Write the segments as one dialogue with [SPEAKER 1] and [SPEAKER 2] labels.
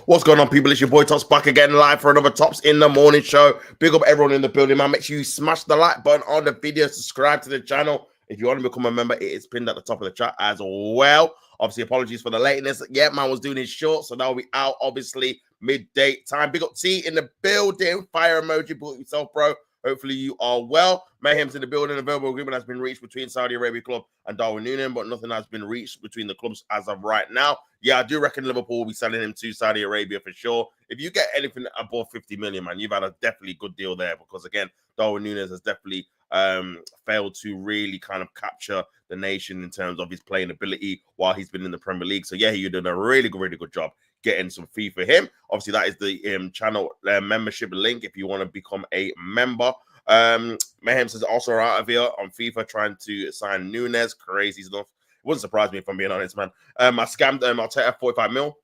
[SPEAKER 1] What's going on, people? It's your boy Tops back again, live for another Tops in the Morning show. Big up everyone in the building, man. Make sure you smash the like button on the video, subscribe to the channel. If you want to become a member, it is pinned at the top of the chat as well. Obviously, apologies for the lateness. Yeah, man was doing his short, so that'll be out, obviously, midday time. Big up T in the building. Fire emoji, book yourself, bro. Hopefully you are well. Mayhem's in the building. A verbal agreement has been reached between Saudi Arabia club and Darwin Noonan, but nothing has been reached between the clubs as of right now. Yeah, I do reckon Liverpool will be selling him to Saudi Arabia for sure. If you get anything above 50 million, man, you've had a definitely good deal there because, again, Darwin Núñez has definitely failed to really kind of capture the nation in terms of his playing ability while he's been in the Premier League. So, yeah, you're doing a really good job getting some fee for him. Obviously, that is the channel membership link if you want to become a member. Mayhem says also out of here on FIFA trying to sign Núñez. Crazy stuff. It wouldn't surprise me if I'm being honest, man. I scammed Arteta 45 mil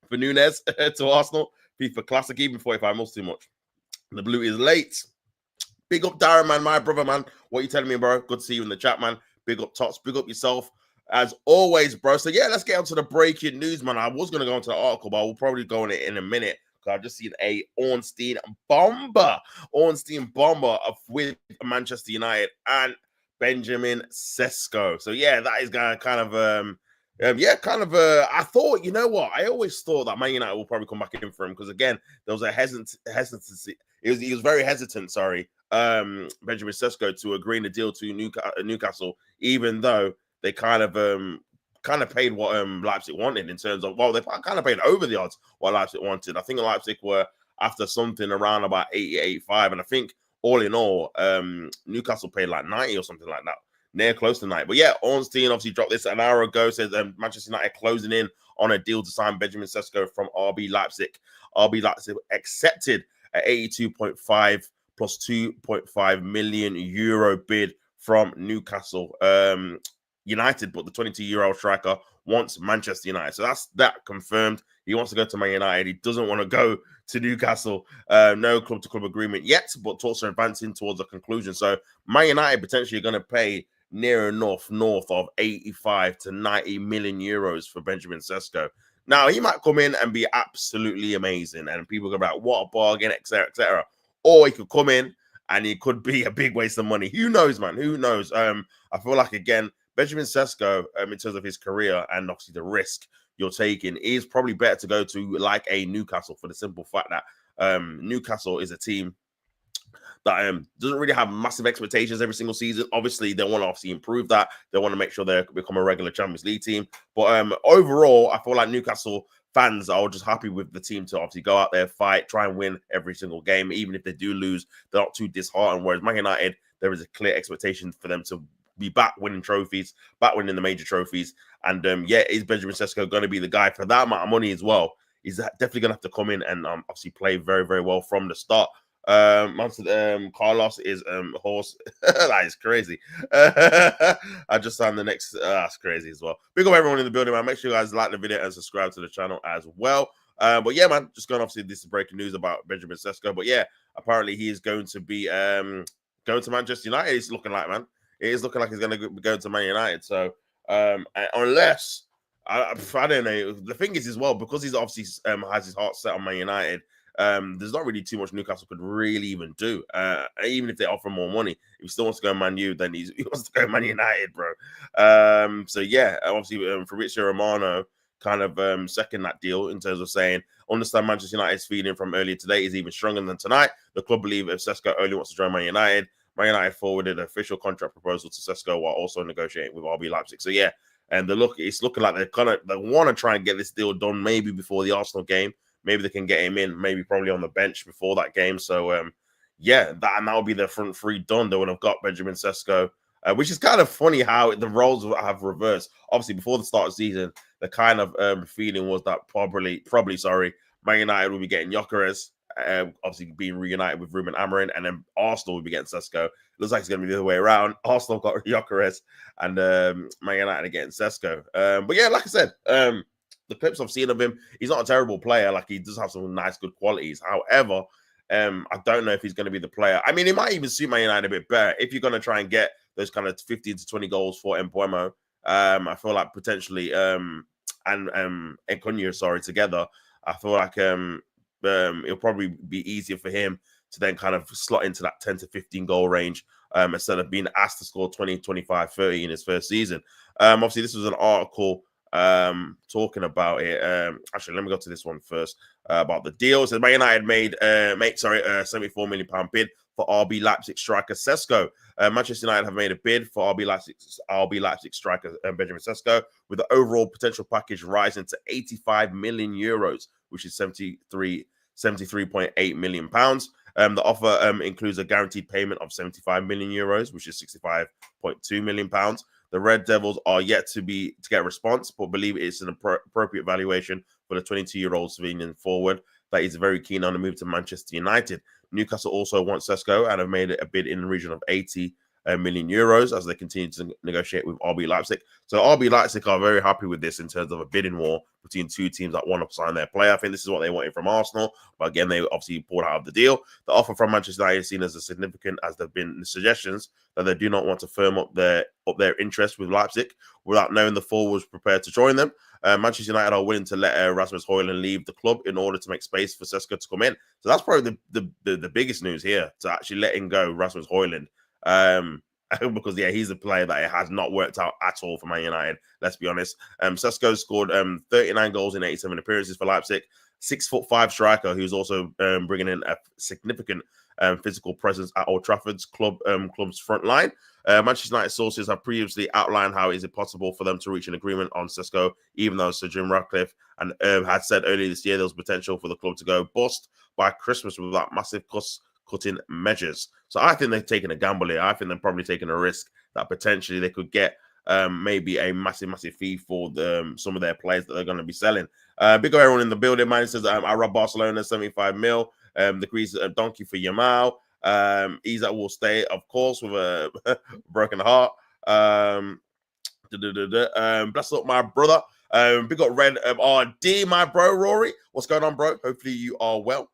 [SPEAKER 1] for Núñez to Arsenal. FIFA Classic, even 45 mil too much. The blue is late. Big up Darren, man, my brother, man. What you telling me, bro? Good to see you in the chat, man. Big up Tots. Big up yourself. As always, bro. So, yeah, let's get on to the breaking news, man. I was going to go into the article, but I will probably go on it in a minute. I've just seen a Ornstein bomber with Manchester United and Benjamin Sesko. So yeah, that is kind of I thought, you know what? I always thought that Man United will probably come back in for him because again, there was a hesitancy. He was very hesitant. Sorry, Benjamin Sesko to agreeing the deal to Newcastle, even though they kind of paid what Leipzig wanted in terms of, well, they kind of paid over the odds what Leipzig wanted. I think Leipzig were after something around about 80, 85. And I think all in all, Newcastle paid like 90 or something like that. Near close to 90. But yeah, Ornstein obviously dropped this an hour ago, says Manchester United closing in on a deal to sign Benjamin Sesko from RB Leipzig. RB Leipzig accepted an 82.5 plus 2.5 million euro bid from Newcastle United, but the 22-year-old striker wants Manchester United. So that's that confirmed. He wants to go to Man United. He doesn't want to go to Newcastle. No club-to-club agreement yet, but talks are advancing towards a conclusion. So Man United potentially going to pay near enough north of 85 to 90 million euros for Benjamin Sesko. Now, he might come in and be absolutely amazing, and people go about what a bargain, etc., etc. Or he could come in and he could be a big waste of money. Who knows, man? Who knows? I feel like, again, Benjamin Sesko, in terms of his career and obviously the risk you're taking, is probably better to go to like a Newcastle for the simple fact that Newcastle is a team that doesn't really have massive expectations every single season. Obviously, they want to obviously improve that. They want to make sure they become a regular Champions League team. But overall, I feel like Newcastle fans are just happy with the team to obviously go out there, fight, try and win every single game. Even if they do lose, they're not too disheartened. Whereas Man United, there is a clear expectation for them to be back winning trophies, back winning the major trophies. And yeah, is Benjamin Sesko going to be the guy for that amount of money as well? He's definitely going to have to come in and obviously play very well from the start. Carlos is horse. That is crazy. I just signed the next. That's crazy as well. Big up everyone in the building, man. Make sure you guys like the video and subscribe to the channel as well. But yeah, man, just going obviously this is breaking news about Benjamin Sesko. But yeah, apparently he is going to be going to Manchester United. It's looking like, man. It is looking like he's going to be going to Man United. So unless I don't know. The thing is as well, because he's obviously has his heart set on Man United. There's not really too much Newcastle could really even do. Even if they offer more money, if he still wants to go Man U, then he wants to go Man United, bro. So yeah, obviously Fabrizio Romano kind of second that deal in terms of saying, understand Manchester United's feeling from earlier today is even stronger than tonight. The club believe if Sesko only wants to join Man United, Man United forwarded an official contract proposal to Sesko while also negotiating with RB Leipzig. So yeah, and it's looking like they want to try and get this deal done maybe before the Arsenal game. Maybe they can get him in, maybe probably on the bench before that game. So, yeah, that will be their front three done. They would have got Benjamin Sesko, which is kind of funny how the roles have reversed. Obviously, before the start of the season, the kind of feeling was that probably, Man United will be getting Gyökeres, obviously being reunited with Ruben Amorim, and then Arsenal will be getting Sesko. Looks like it's going to be the other way around. Arsenal got Gyökeres, and Man United are getting Sesko. But yeah, like I said, the clips I've seen of him, he's not a terrible player. Like, he does have some nice, good qualities. However, I don't know if he's going to be the player. I mean, it might even suit Man United a bit better if you're going to try and get those kind of 15 to 20 goals for Mbeumo. I feel like potentially and Ekunyo, together. I feel like it'll probably be easier for him to then kind of slot into that 10 to 15 goal range instead of being asked to score 20, 25, 30 in his first season. Obviously, this was an article talking about it. Actually, let me go to this one first about the deal. So Man United made £74 million bid for RB Leipzig striker Sesko. Manchester United have made a bid for RB Leipzig striker Benjamin Sesko, with the overall potential package rising to 85 million euros, which is 73.8 million pounds. The offer includes a guaranteed payment of 75 million euros, which is 65.2 million pounds. The Red Devils are yet to get a response, but believe it's an appropriate valuation for the 22-year-old Slovenian forward that is very keen on a move to Manchester United. Newcastle also want Sesko and have made a bid in the region of 80 million euros as they continue to negotiate with RB Leipzig. So RB Leipzig are very happy with this in terms of a bidding war between two teams that want to sign their player. I think this is what they wanted from Arsenal, but again, they obviously pulled out of the deal. The offer from Manchester United is seen as significant, as there have been suggestions that they do not want to firm up their interest with Leipzig without knowing the forwards prepared to join them. Manchester United are willing to let Rasmus Højlund leave the club in order to make space for Sesko to come in. So that's probably the biggest news here, to actually letting go Rasmus Højlund. Because he's a player that it has not worked out at all for Man United. Let's be honest. Sesko scored 39 goals in 87 appearances for Leipzig. 6'5" striker who's also bringing in a significant physical presence at Old Trafford's club's front line. Manchester United sources have previously outlined how is it possible for them to reach an agreement on Sesko, even though Sir Jim Ratcliffe and had said earlier this year there was potential for the club to go bust by Christmas without massive cutting measures. So I think they're taking a gamble here. I think they're probably taking a risk that potentially they could get maybe a massive fee for some of their players that they're going to be selling. Big up everyone in the building, man. It says, I robbed Barcelona 75 mil. The Greece donkey for Yamal. Isak will stay, of course, with a broken heart. Bless up, my brother. Big up Red RD, my bro, Rory. What's going on, bro? Hopefully you are well.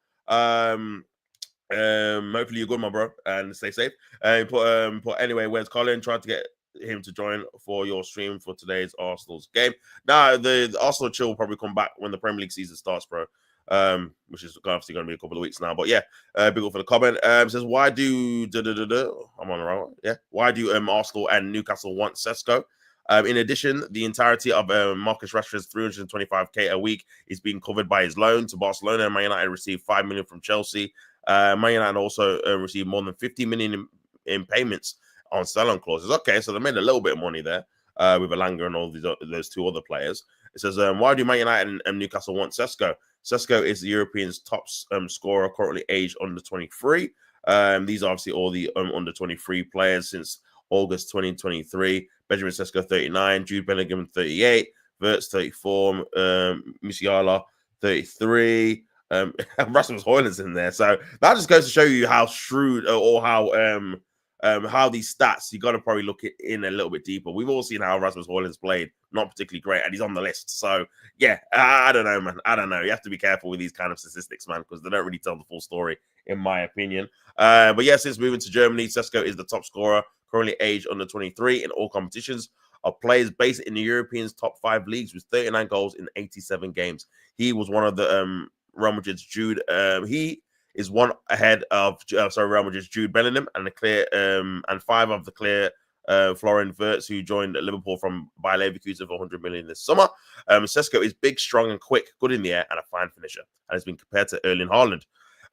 [SPEAKER 1] Hopefully you're good, my bro, and stay safe. But anyway, where's Colin? Trying to get him to join for your stream for today's Arsenal's game. Now, the Arsenal chill will probably come back when the Premier League season starts, bro. Which is obviously going to be a couple of weeks now. But yeah, big up for the comment. Says, why do I'm on the right one. Yeah, why do Arsenal and Newcastle want Sesko? In addition, the entirety of Marcus Rashford's 325k a week is being covered by his loan to Barcelona. Man United received 5 million from Chelsea. Man United also received more than 50 million in payments on sell-on clauses. Okay, so they made a little bit of money there with Elanga and all those two other players. It says, why do Man United and Newcastle want Sesko? Sesko is the European's top scorer, currently aged under 23. These are obviously all the under 23 players since August 2023. Benjamin Sesko, 39. Jude Bellingham, 38. Wirtz, 34. Musiala, 33. Rasmus Højlund's in there. So that just goes to show you how shrewd or how these stats, you got to probably look in a little bit deeper. We've all seen how Rasmus Højlund's played, not particularly great, and he's on the list. So, yeah, I don't know, man. I don't know. You have to be careful with these kind of statistics, man, because they don't really tell the full story, in my opinion. But yeah, since moving to Germany, Sesko is the top scorer, currently aged under 23 in all competitions of players based in the European's top 5 leagues with 39 goals in 87 games. He was one of the Real Madrid's Jude. He is one ahead of Real Madrid's Jude Bellingham and the clear and 5 of the clear Florian Wirtz, who joined Liverpool from Bayer Leverkusen for 100 million this summer. Sesko is big, strong, and quick, good in the air, and a fine finisher, and has been compared to Erling Haaland.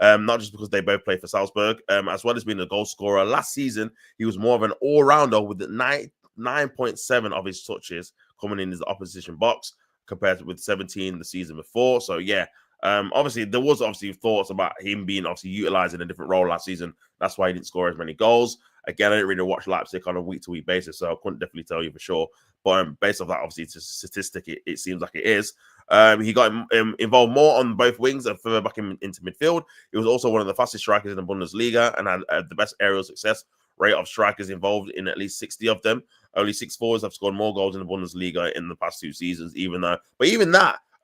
[SPEAKER 1] Not just because they both play for Salzburg, as well as being a goal scorer. Last season, he was more of an all-rounder with 9.7 of his touches coming in his opposition box, compared with 17 the season before. So yeah. Obviously, there was thoughts about him being utilized in a different role last season. That's why he didn't score as many goals. Again, I didn't really watch Leipzig on a week-to-week basis, so I couldn't definitely tell you for sure. But based off that, obviously, it's a statistic. It seems like it is. He got involved more on both wings and further back into midfield. He was also one of the fastest strikers in the Bundesliga and had the best aerial success rate of strikers involved in at least 60 of them. Only 6 forwards have scored more goals in the Bundesliga in the past 2 seasons, even that,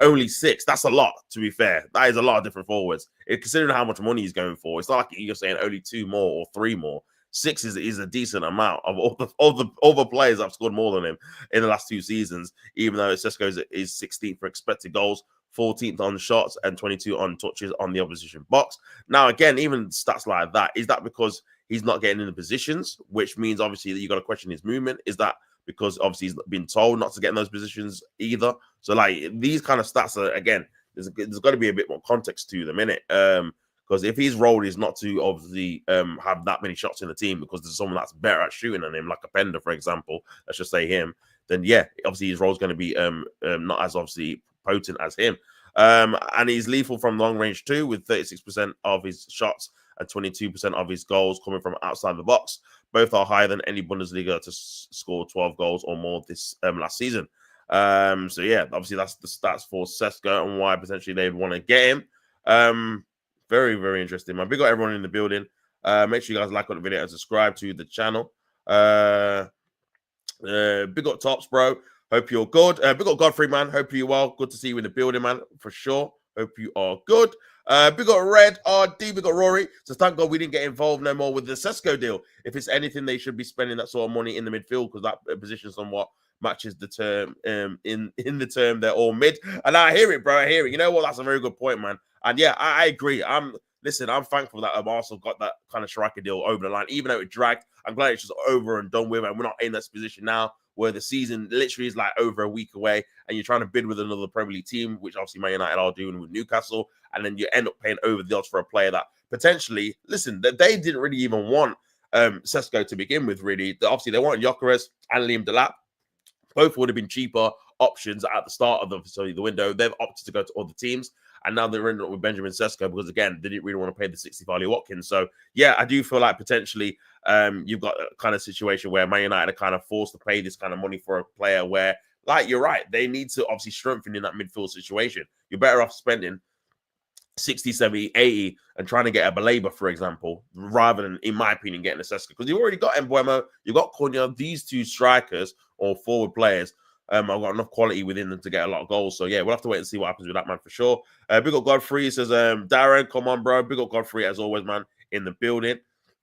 [SPEAKER 1] only 6. That's a lot, to be fair. That is a lot of different forwards. Considering how much money he's going for, it's not like you're saying only 2 more or 3 more. 6 is a decent amount of all the players that have scored more than him in the last 2 seasons, even though Sesko is 16th for expected goals, 14th on shots, and 22 on touches on the opposition box. Now, again, even stats like that, is that because he's not getting in the positions, which means obviously that you got to question his movement? Is that because obviously he's been told not to get in those positions either? So like these kind of stats are, again, there's got to be a bit more context to them, innit? Because if his role is not to obviously have that many shots in the team because there's someone that's better at shooting than him, like a Pender, for example, let's just say him, then yeah, obviously his role is going to be not as obviously potent as him. And he's lethal from long range too, with 36% of his shots and 22% of his goals coming from outside the box. Both are higher than any Bundesliga to score 12 goals or more this last season. So yeah, obviously that's the stats for Sesko and why potentially they'd want to get him. Very, very interesting, man. Big up everyone in the building. Make sure you guys like on the video and subscribe to the channel. Big up Tops, bro. Hope you're good. Big up Godfrey, man. Hope you're well. Good to see you in the building, man, for sure. Hope you are good. Big up Red RD, big up Rory. So thank God we didn't get involved no more with the Sesko deal. If it's anything, they should be spending that sort of money in the midfield because that position somewhat matches the term. In the term, they're all mid. And I hear it, bro. I hear it. You know what? That's a very good point, man. And yeah, I agree. I'm thankful that Arsenal got that kind of striker deal over the line, even though it dragged. I'm glad it's just over and done with, and we're not in that position now where the season literally is like over a week away, and you're trying to bid with another Premier League team, which obviously Man United are doing with Newcastle, and then you end up paying over the odds for a player that potentially, listen, that they didn't really even want Sesko to begin with, really. Obviously, they wanted Gyökeres and Liam Delap. Both would have been cheaper options at the start of the window. They've opted to go to other teams, and now they're ending up with Benjamin Sesko because, again, they didn't really want to pay the 60 for Ollie Watkins. So, yeah, I do feel like potentially you've got a kind of situation where Man United are kind of forced to pay this kind of money for a player where, like, you're right, they need to obviously strengthen in that midfield situation. You're better off spending 60, 70, 80 and trying to get a Baleba, for example, rather than, in my opinion, getting a Sesko. Because you've already got Mbeumo, you've got Cunha, these two strikers or forward players. I've got enough quality within them to get a lot of goals. So, yeah, we'll have to wait and see what happens with that, man, for sure. Big up Godfrey. He says, Darren, come on, bro. Big up Godfrey, as always, man, in the building.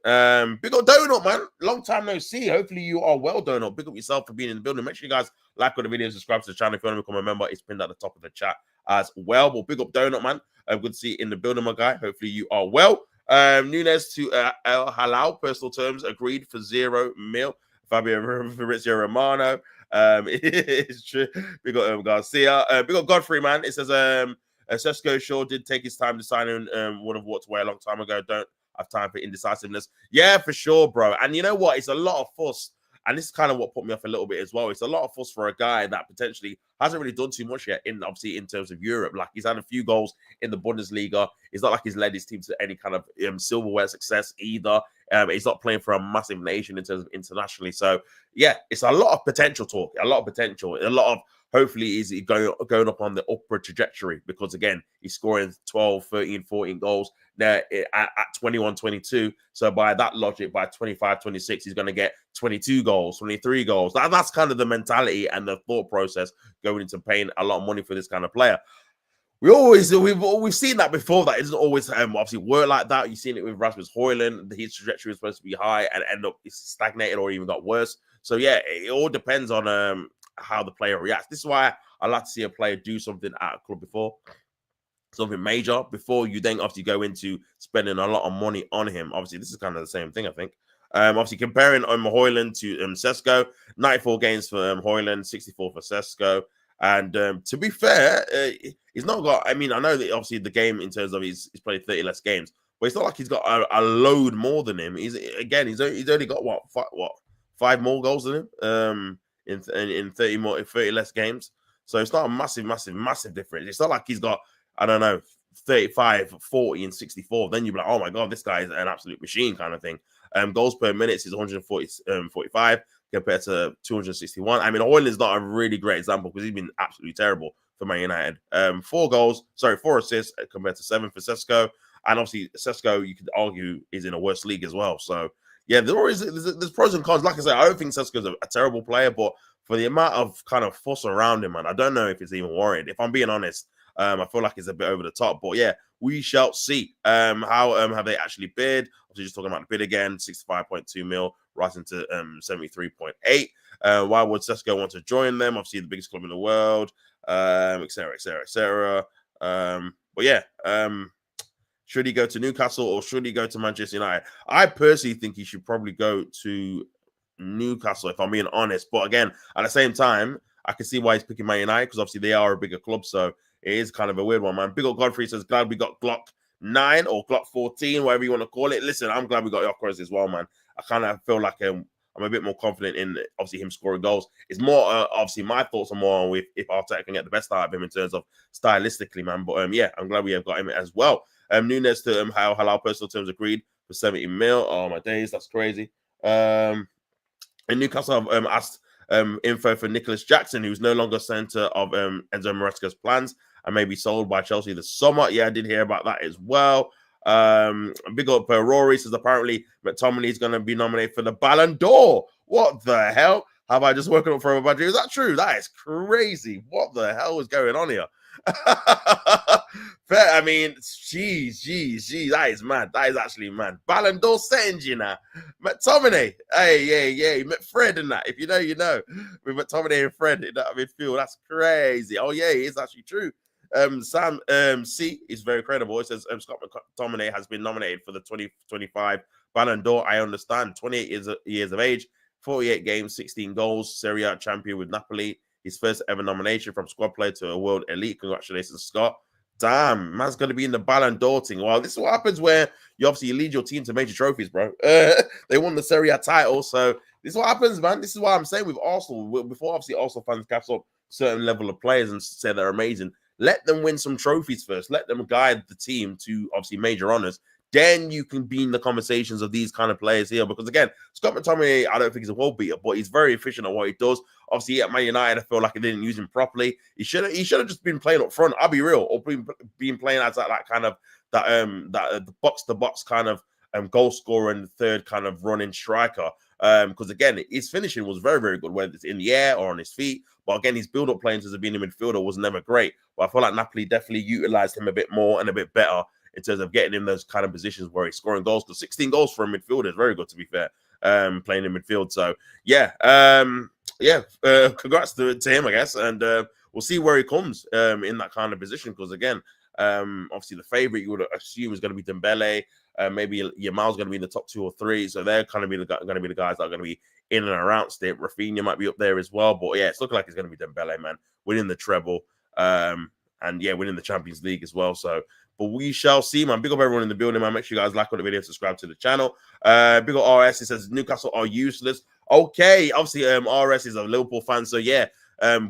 [SPEAKER 1] Big up Donut, man. Long time no see. Hopefully you are well, Donut. Big up yourself for being in the building. Make sure you guys like on the video, subscribe to the channel. If you want to become a member, it's pinned at the top of the chat as well. But big up Donut, man. Good to see you in the building, my guy. Hopefully you are well. Nunes to El Halal, personal terms, agreed for $0 million. Fabrizio Romano. It's true. Big up Garcia. Big up Godfrey, man. It says Sesko sure did take his time deciding would have walked away a long time ago. Don't have time for indecisiveness. Yeah, for sure, bro. And you know what? It's a lot of fuss. And this is kind of what put me off a little bit as well. It's a lot of fuss for a guy that potentially hasn't really done too much yet obviously in terms of Europe. Like, he's had a few goals in the Bundesliga. It's not like he's led his team to any kind of silverware success either. He's not playing for a massive nation in terms of internationally. So, yeah, it's a lot of potential talk, a lot of potential, a lot of hopefully is going up on the upward trajectory because, again, he's scoring 12, 13, 14 goals now at 21, 22. So by that logic, by 25, 26, he's going to get 22 goals, 23 goals. That's kind of the mentality and the thought process going into paying a lot of money for this kind of player. We've seen that before. That it doesn't always obviously work like that. You've seen it with Rasmus Højlund. His trajectory was supposed to be high and end up stagnated or even got worse. So yeah, it all depends on how the player reacts. This is why I like to see a player do something at a club before, something major, before you then obviously go into spending a lot of money on him. Obviously, this is kind of the same thing, I think. Obviously, comparing Højlund to Sesko, 94 games for Højlund, 64 for Sesko. And to be fair, he's not got, I mean, I know that obviously the game in terms of he's played 30 less games, but it's not like he's got a load more than him. He's only got what 5 more goals than him in 30 less games. So it's not a massive difference. It's not like he's got, I don't know, 35, 40, and 64. Then you'd be like, oh my God, this guy is an absolute machine kind of thing. Goals per minute is 145 compared to 261. I mean, Højlund is not a really great example because he's been absolutely terrible for Man United. 4 assists compared to 7 for Sesko. And obviously, Sesko, you could argue, is in a worse league as well. So, yeah, there's pros and cons. Like I said, I don't think Sesko's a terrible player, but for the amount of kind of fuss around him, man, I don't know if it's even warranted. If I'm being honest, I feel like it's a bit over the top. But yeah, we shall see. How have they actually bid? Obviously, just talking about the bid again, 65.2 mil, rising to 73.8. Why would Sesko want to join them? Obviously, the biggest club in the world, etc., etc., etc. But yeah, should he go to Newcastle or should he go to Manchester United? I personally think he should probably go to Newcastle, if I'm being honest. But again, at the same time, I can see why he's picking Man United because obviously they are a bigger club. So it is kind of a weird one, man. Big old Godfrey says, glad we got Glock 9 or Glock 14, whatever you want to call it. Listen, I'm glad we got Yokeres as well, man. I kind of feel like I'm a bit more confident in obviously him scoring goals. It's more obviously my thoughts are more on with if Arteta can get the best out of him in terms of stylistically, man. But yeah, I'm glad we have got him as well. Nunes to how Halal personal terms agreed for 70 mil. Oh my days, that's crazy. And Newcastle have asked info for Nicholas Jackson, who's no longer centre of Enzo Maresca's plans and may be sold by Chelsea this summer. Yeah, I did hear about that as well. Big up Rory says apparently McTominay is going to be nominated for the Ballon d'Or. What the hell? Have I just woken up from a bad dream? Is that true? That is crazy. What the hell is going on here? I mean, jeez, that is mad. That is actually mad. Ballon d'Or settings, you know. McTominay, hey, Fred and that. If you know, you know. With McTominay and Fred in that midfield, that's crazy. Oh yeah, it's actually true. Sam C is very credible. It says Scott McTominay has been nominated for the 2025 Ballon d'Or. I understand. 28 years of age, 48 games, 16 goals, Serie A champion with Napoli. His first ever nomination from squad player to a world elite. Congratulations, Scott. Damn, man's going to be in the Ballon d'Or thing. Well, this is what happens where you obviously lead your team to major trophies, bro. They won the Serie A title. So this is what happens, man. This is what I'm saying with Arsenal. Before, obviously, Arsenal fans catch up certain level of players and say they're amazing. Let them win some trophies first. Let them guide the team to, obviously, major honors. Then you can be in the conversations of these kind of players here. Because, again, Scott McTominay, I don't think he's a world beater, but he's very efficient at what he does. Obviously, at Man United, I feel like he didn't use him properly. He should have just been playing up front. I'll be real, or been playing as that kind of the box-to-box kind of goal scorer and third kind of running striker. Because again, his finishing was very, very good, whether it's in the air or on his feet. But again, his build-up playing as being a midfielder was never great. But I feel like Napoli definitely utilized him a bit more and a bit better in terms of getting in those kind of positions where he's scoring goals. Because 16 goals for a midfielder is very good, to be fair. Playing in midfield. So yeah, congrats to him, I guess. And we'll see where he comes in that kind of position. Because again, obviously the favorite you would assume is going to be Dembele. Maybe Yamal's going to be in the top 2 or 3. So they're kind of going to be the guys that are going to be in and around state. Rafinha might be up there as well. But yeah, it's looking like it's going to be Dembele, man, winning the treble. And yeah, winning the Champions League as well. So, but we shall see, man. Big up everyone in the building, man. Make sure you guys like on the video, subscribe to the channel. Big up RS. It says Newcastle are useless. Okay, obviously, RS is a Liverpool fan, so yeah.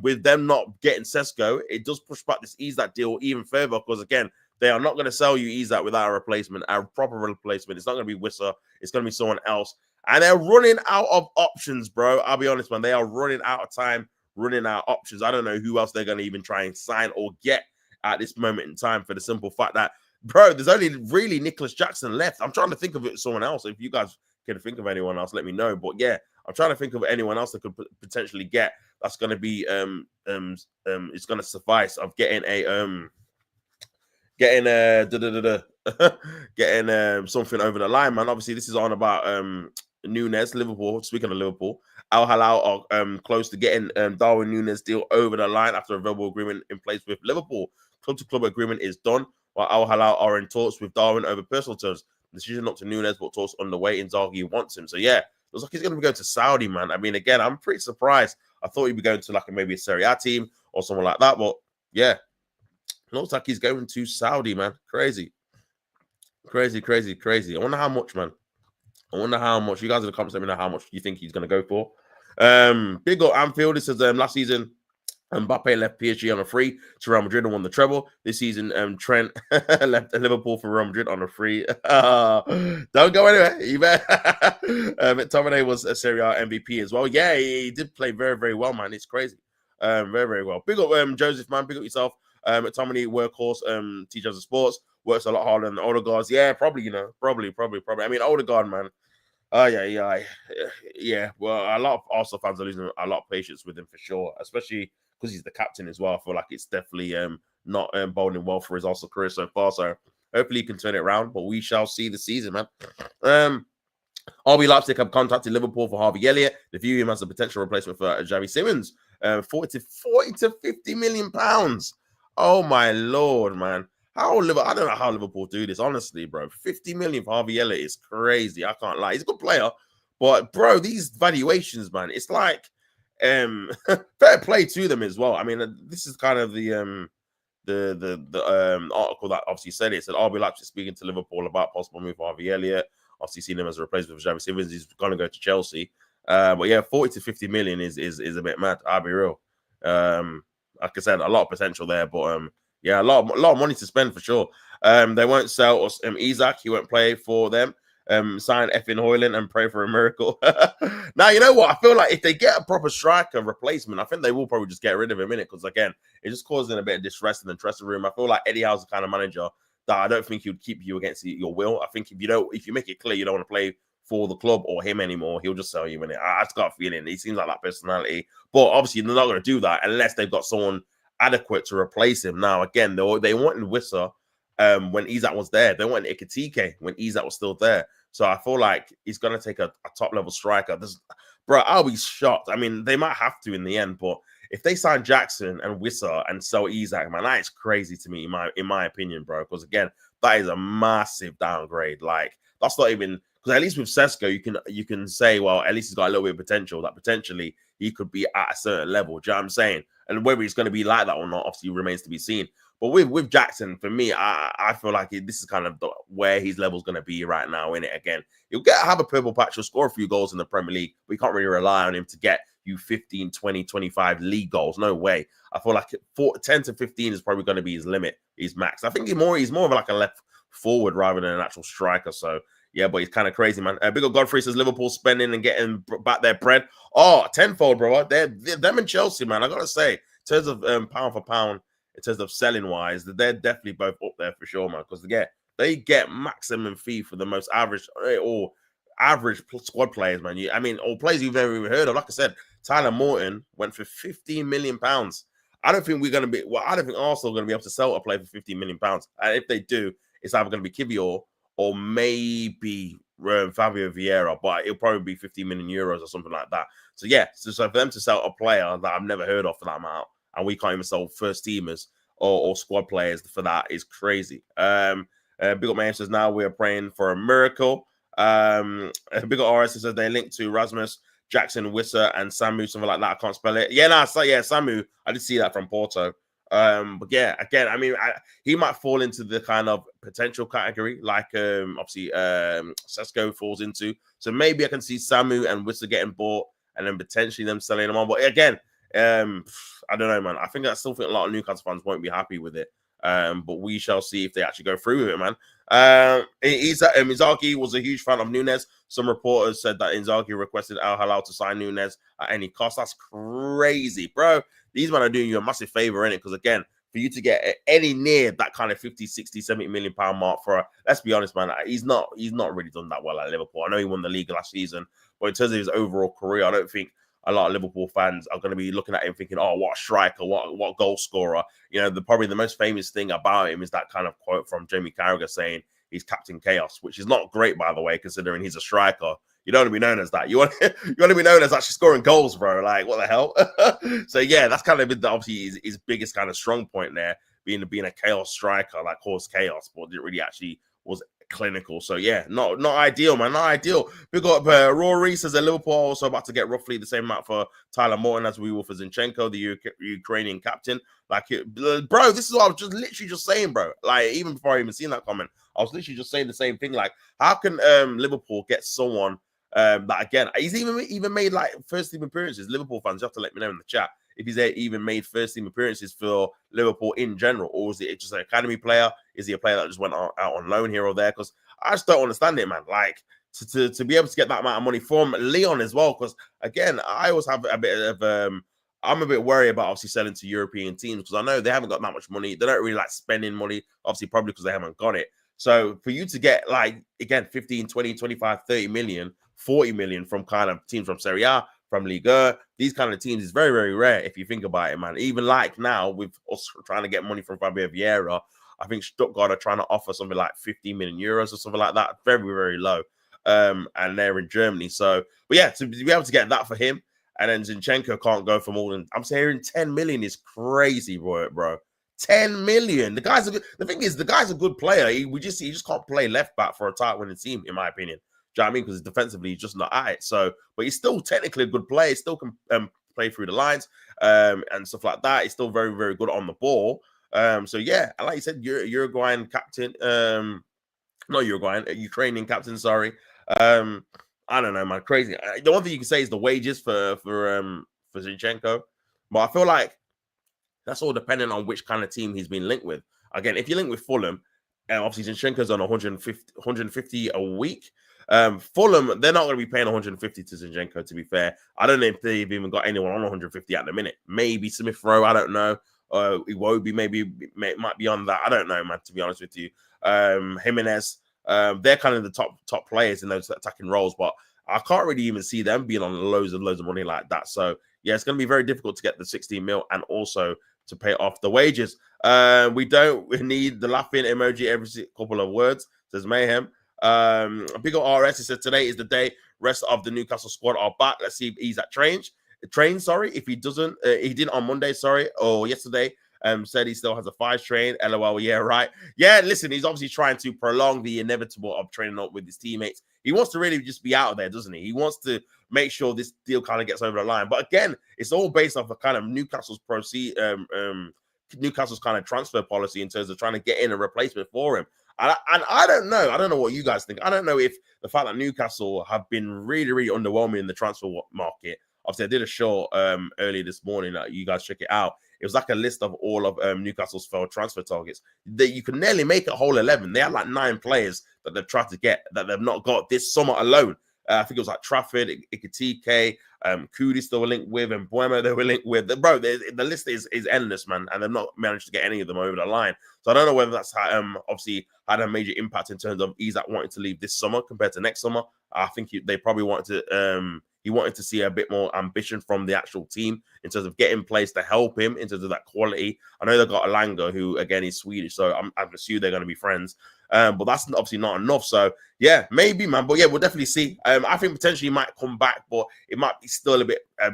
[SPEAKER 1] With them not getting Sesko, it does push back this Isak deal even further because again, they are not going to sell you Isak without a replacement, a proper replacement. It's not going to be Wissa. It's going to be someone else. And they're running out of options, bro. I'll be honest, man. They are running out of time, running out of options. I don't know who else they're going to even try and sign or get at this moment in time for the simple fact that, bro, there's only really Nicholas Jackson left. I'm trying to think of someone else. If you guys can think of anyone else, let me know. But yeah, I'm trying to think of anyone else that could potentially get that's going to be it's going to suffice of getting a getting something over the line, man. Obviously, this is on about Nunes, Liverpool. Speaking of Liverpool, Al Hilal are close to getting Darwin Nunes deal over the line after a verbal agreement in place with Liverpool. Club-to-club agreement is done, while Al Hilal are in talks with Darwin over personal terms. Decision not to Nunes, but talks underway. Inzaghi wants him. So yeah, looks like he's going to be going to Saudi, man. I mean, again, I'm pretty surprised. I thought he'd be going to like maybe a Serie A team or someone like that, but yeah, looks like he's going to Saudi, man. Crazy. I wonder how much, man. I wonder how much. You guys in the comments let me know how much you think he's going to go for. Big up Anfield. This is last season, Mbappe left PSG on a free to Real Madrid and won the treble. This season, Trent left Liverpool for Real Madrid on a free. Don't go anywhere. You bet. McTominay was a Serie A MVP as well. Yeah, he did play very, very well, man. It's crazy. Very, very well. Big up Joseph, man. Big up yourself. McTominay, workhorse, teachers of sports, works a lot harder than the older guys. Yeah, probably, probably. I mean, older guard, man. Yeah. Well, a lot of Arsenal fans are losing a lot of patience with him for sure, especially because he's the captain as well. I feel like it's definitely not boding well for his Arsenal career so far. So Hopefully he can turn it around, but we shall see the season, man. RB Leipzig have contacted Liverpool for Harvey Elliott. They view him as a potential replacement for Xavi Simons. 40 to 50 million pounds. Oh my lord, man. I don't know how Liverpool do this, honestly, bro. 50 million for Harvey Elliott is crazy. I can't lie. He's a good player, but bro, these valuations, man, it's like fair play to them as well. I mean, this is kind of the article that obviously said it. It said RB Leipzig speaking to Liverpool about possible move for Harvey Elliott. Obviously, seen him as a replacement for Xavi Simons. He's going to go to Chelsea. But yeah, 40 to 50 million is a bit mad. I'll be real. Like I said, a lot of potential there, but yeah, a lot of money to spend for sure. They won't sell Isak. He won't play for them. Sign effing Hoyland and pray for a miracle. Now, you know what? I feel like if they get a proper striker replacement, I think they will probably just get rid of him in it, because again, it's just causing a bit of distress in the dressing room. I feel like Eddie Howe's the kind of manager that I don't think he would keep you against your will. I think if you make it clear you don't want to play for the club or him anymore, he'll just sell you in it. I just got a feeling he seems like that personality. But obviously, they're not going to do that unless they've got someone adequate to replace him. Now, again, they wanted Wissa when Isak was there. They wanted Ikatike when Isak was still there. So I feel like he's going to take a top-level striker. Bro, I'll be shocked. I mean, they might have to in the end, but if they sign Jackson and Wissa and sell Isak, man, that is crazy to me, in my opinion, bro. Because again, that is a massive downgrade. Like, that's not even, because at least with Sesko, you can say, well, at least he's got a little bit of potential, that potentially he could be at a certain level. Do you know what I'm saying? And whether he's going to be like that or not, obviously remains to be seen. But with Jackson, for me, I feel like this is kind of where his level's going to be right now, in it. Again, he'll have a purple patch, he'll score a few goals in the Premier League, but you can't really rely on him to get you 15, 20, 25 league goals. No way. I feel like 10 to 15 is probably going to be his limit, his max. I think he's more of like a left forward rather than an actual striker. So yeah, but he's kind of crazy, man. Big old Godfrey says Liverpool spending and getting back their bread. Oh, tenfold, bro. They're them and Chelsea, man. I gotta say, in terms of pound for pound, in terms of selling wise, they're definitely both up there for sure, man. Because they get maximum fee for the most average squad players, man. Or players you've never even heard of. Like I said, Tyler Morton went for 15 million pounds. I don't think I don't think Arsenal are going to be able to sell a player for 15 million pounds. And if they do, it's either going to be Kivior or maybe Fabio Vieira, but it'll probably be 50 million euros or something like that. So yeah, so for them to sell a player that I've never heard of for that amount, and we can't even sell first teamers or squad players for that, is crazy. Big up man says now we're praying for a miracle. Big up RS says they link to Rasmus, Jackson, Wissa, and Samu, something like that. I can't spell it. Samu. I did see that from Porto. But yeah, again, he might fall into the kind of potential category, like obviously Sesko falls into. So maybe I can see Samu and Wissa getting bought and then potentially them selling them on. But again, I don't know, man. I still think a lot of Newcastle fans won't be happy with it. But we shall see if they actually go through with it, man. Inzaghi was a huge fan of Nunes. Some reporters said that Inzaghi requested Al Hilal to sign Nunes at any cost. That's crazy, bro. These men are doing you a massive favor, in it, because again, for you to get any near that kind of 50, 60, 70 million pound mark let's be honest, man, he's not really done that well at Liverpool. I know he won the league last season, but in terms of his overall career, I don't think a lot of Liverpool fans are going to be looking at him thinking, oh, what a striker, what goal scorer. Probably the most famous thing about him is that kind of quote from Jamie Carragher saying he's Captain Chaos, which is not great, by the way, considering he's a striker. You don't want to be known as that. You want to be known as actually scoring goals, bro. Like, what the hell? So yeah, that's kind of obviously his biggest kind of strong point there, being a chaos striker, like cause chaos, but it really actually was clinical. So yeah, not ideal, man. Not ideal. We got Rory says that Liverpool are also about to get roughly the same amount for Tyler Morton as we will for Zinchenko, the Ukrainian captain. Like, bro, this is what I was literally just saying, bro. Like, even before I even seen that comment, I was literally just saying the same thing. Like, how can Liverpool get someone that, again, he's even made like first team appearances? Liverpool fans, you have to let me know in the chat if he's even made first team appearances for Liverpool in general, or is it just an academy player? Is he a player that just went out on loan here or there? Because I just don't understand it, man. Like, to be able to get that amount of money from Leon as well, because again, I always have a bit of I'm a bit worried about obviously selling to European teams, because I know they haven't got that much money. They don't really like spending money, obviously, probably because they haven't got it. So for you to get, like, again, 15, 20, 25, 30 million, 40 million from kind of teams from Serie A, from Liga, these kind of teams is very, very rare if you think about it, man. Even like now with us trying to get money from Fabio Vieira, I think Stuttgart are trying to offer something like 15 million euros or something like that. Very, very low. And they're in Germany. So, but yeah, to be able to get that for him, and then Zinchenko can't go for more than, I'm saying 10 million is crazy, bro. 10 million. The thing is, the guy's a good player. He just can't play left back for a title winning team, in my opinion. Do you know what I mean? Because defensively, he's just not at it. So, but he's still technically a good player. He still can play through the lines and stuff like that. He's still very, very good on the ball. So yeah, like you said, Uruguayan captain, not Uruguayan, Ukrainian captain. Sorry. I don't know, man. Crazy. The one thing you can say is the wages for Zinchenko, but I feel like that's all dependent on which kind of team he's been linked with. Again, if you link with Fulham, obviously Zinchenko's on 150 a week. Fulham, they're not going to be paying 150 to Zinchenko, to be fair. I don't know if they've even got anyone on 150 at the minute. Maybe Smith Rowe, I don't know. Iwobi might be on that. I don't know, man, to be honest with you. Jimenez, they're kind of the top players in those attacking roles, but I can't really even see them being on loads of money like that. So, yeah, it's going to be very difficult to get the 16 mil and also to pay off the wages. We need the laughing emoji every couple of words, says Mayhem. Big ol' RS, he said today is the day. Rest of the Newcastle squad are back. Let's see if he's at train. If he doesn't, he didn't on Monday, or yesterday. Said he still has a 5 train. LOL, yeah, right. Yeah, listen, he's obviously trying to prolong the inevitable of training up with his teammates. He wants to really just be out there, doesn't he? He wants to make sure this deal kind of gets over the line. But again, it's all based off of kind of Newcastle's Newcastle's kind of transfer policy in terms of trying to get in a replacement for him. And I don't know. I don't know what you guys think. I don't know if the fact that Newcastle have been really, really underwhelming in the transfer market. Obviously, I did a show earlier this morning. You guys check it out. It was like a list of all of Newcastle's failed transfer targets. You can nearly make a whole 11. They had like 9 players that they've tried to get that they've not got this summer alone. I think it was like Trafford, Ikitike, Kudi still were linked with, and Buemo they were linked with. Bro, the list is endless, man, and they've not managed to get any of them over the line. So I don't know whether that's obviously had a major impact in terms of Isak wanting to leave this summer compared to next summer. I think they probably wanted to he wanted to see a bit more ambition from the actual team in terms of getting players to help him in terms of that quality. I know they've got Alanga, who again is Swedish, so I assume they're going to be friends. But that's obviously not enough. So yeah, maybe, man. But yeah, we'll definitely see. I think potentially he might come back, but it might be still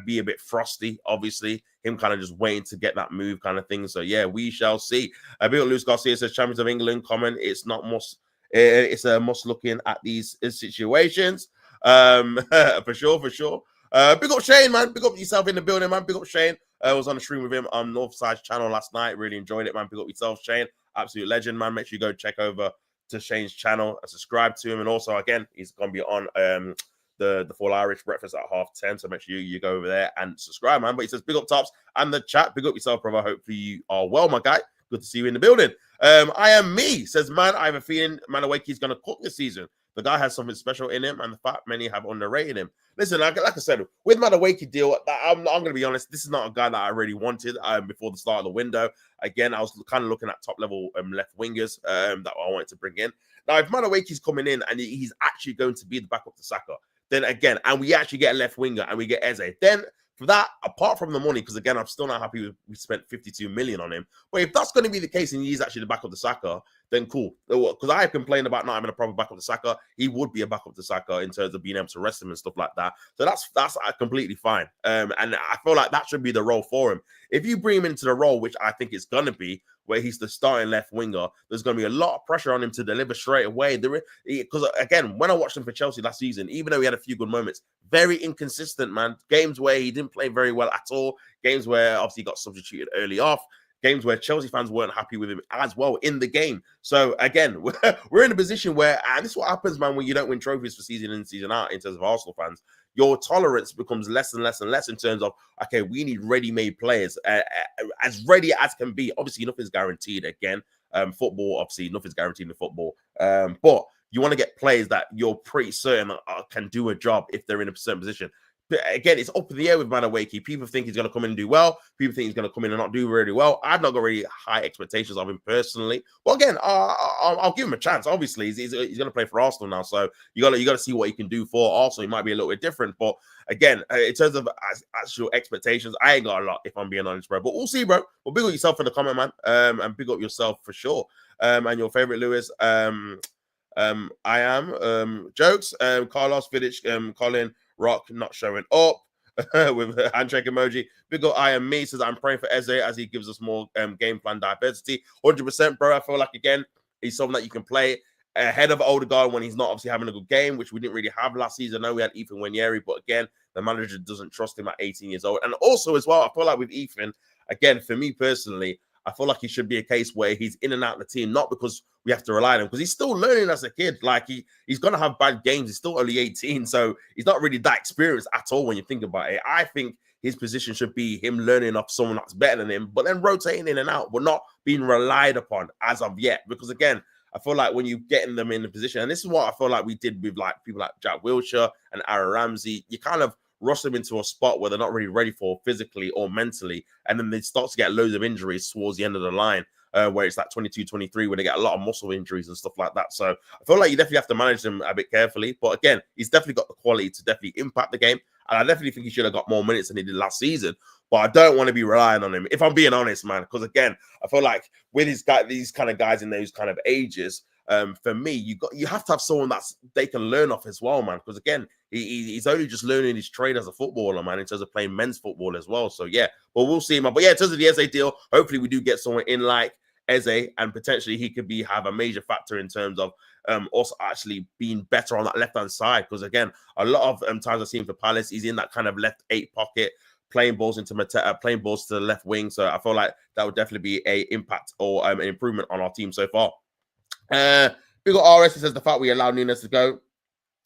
[SPEAKER 1] be a bit frosty. Obviously, him kind of just waiting to get that move, kind of thing. So yeah, we shall see. Bill Luis Garcia says, "Champions of England comment. It's not must. It's a must looking at these situations. For sure. Big up Shane, man. Big up yourself in the building, man. Big up Shane. I was on the stream with him on Northside's channel last night. Really enjoyed it, man. Big up yourself, Shane. Absolute legend, man. Make sure you go check over to Shane's channel and subscribe to him. And also, again, he's going to be on the Full Irish Breakfast at 10:30. So make sure you go over there and subscribe, man. But he says, big up Tops and the chat. Big up yourself, brother. Hopefully you are well, my guy. Good to see you in the building. I am me, says, man, I have a feeling Madueke's going to cook this season. The guy has something special in him, and the fact many have underrated him. Listen, like I said, with Madueke deal, I'm going to be honest, this is not a guy that I really wanted before the start of the window. Again, I was kind of looking at top-level left wingers that I wanted to bring in. Now, if Madueke's coming in and he's actually going to be the backup to Saka, then again, and we actually get a left winger and we get Eze, then for that, apart from the money, because again, I'm still not happy we spent 52 million on him. But if that's going to be the case and he's actually the backup to Saka, then cool. Because I have complained about not having a proper backup to Saka. He would be a backup to Saka in terms of being able to rest him and stuff like that. So that's completely fine. And I feel like that should be the role for him. If you bring him into the role, which I think it's going to be, where he's the starting left winger, there's going to be a lot of pressure on him to deliver straight away. Because again, when I watched him for Chelsea last season, even though he had a few good moments, very inconsistent, man. Games where he didn't play very well at all. Games where obviously he got substituted early off. Games where Chelsea fans weren't happy with him as well in the game. So again, we're in a position where, and this is what happens, man, when you don't win trophies for season in, season out in terms of Arsenal fans. Your tolerance becomes less and less and less in terms of, okay, we need ready-made players, as ready as can be. Obviously, nothing's guaranteed again. Football, obviously, nothing's guaranteed in football. But you want to get players that you're pretty certain can do a job if they're in a certain position. But again, it's up in the air with Madueke. People think he's going to come in and do well. People think he's going to come in and not do really well. I've not got really high expectations of him personally. But again, I'll give him a chance. Obviously, he's going to play for Arsenal now, so you got to see what he can do for Arsenal. He might be a little bit different, but again, in terms of actual expectations, I ain't got a lot if I'm being honest, bro. But we'll see, bro. Well, big up yourself in the comment, man, and big up yourself for sure. And your favorite Lewis, I am jokes. Carlos Vidic, Colin. Rock not showing up with a handshake emoji. Big up I am me says I'm praying for Eze as he gives us more game plan diversity. 100%, bro. I feel like again he's someone that you can play ahead of Odegaard when he's not obviously having a good game, which we didn't really have last season. I know we had Ethan Winieri, but again, the manager doesn't trust him at 18 years old. And also as well, I feel like with Ethan, again, for me personally, I feel like he should be a case where he's in and out of the team, not because we have to rely on him, because he's still learning as a kid. Like he's going to have bad games. He's still only 18, so he's not really that experienced at all when you think about it. I think his position should be him learning off someone that's better than him, but then rotating in and out, but not being relied upon as of yet. Because again, I feel like when you getting them in the position, and this is what I feel like we did with like people like Jack Wilshere and Aaron Ramsey, you kind of rush them into a spot where they're not really ready for physically or mentally, and then they start to get loads of injuries towards the end of the line, where it's like 22, 23, when they get a lot of muscle injuries and stuff like that. So I feel like you definitely have to manage them a bit carefully. But again, he's definitely got the quality to definitely impact the game, and I definitely think he should have got more minutes than he did last season. But I don't want to be relying on him, if I'm being honest, man, because again, I feel like with these kind of guys in those kind of ages, for me, you have to have someone that's they can learn off as well, man. Because again, he's only just learning his trade as a footballer, man, in terms of playing men's football as well. So yeah, but we'll see, man. But yeah, in terms of the Eze deal, hopefully we do get someone in like Eze, and potentially he could have a major factor in terms of also actually being better on that left hand side. Because again, a lot of times I've seen for Palace, he's in that kind of left 8 pocket, playing balls into Mateta, playing balls to the left wing. So I feel like that would definitely be a impact or an improvement on our team so far. Big ol' RS says the fact we allowed Nunes to go,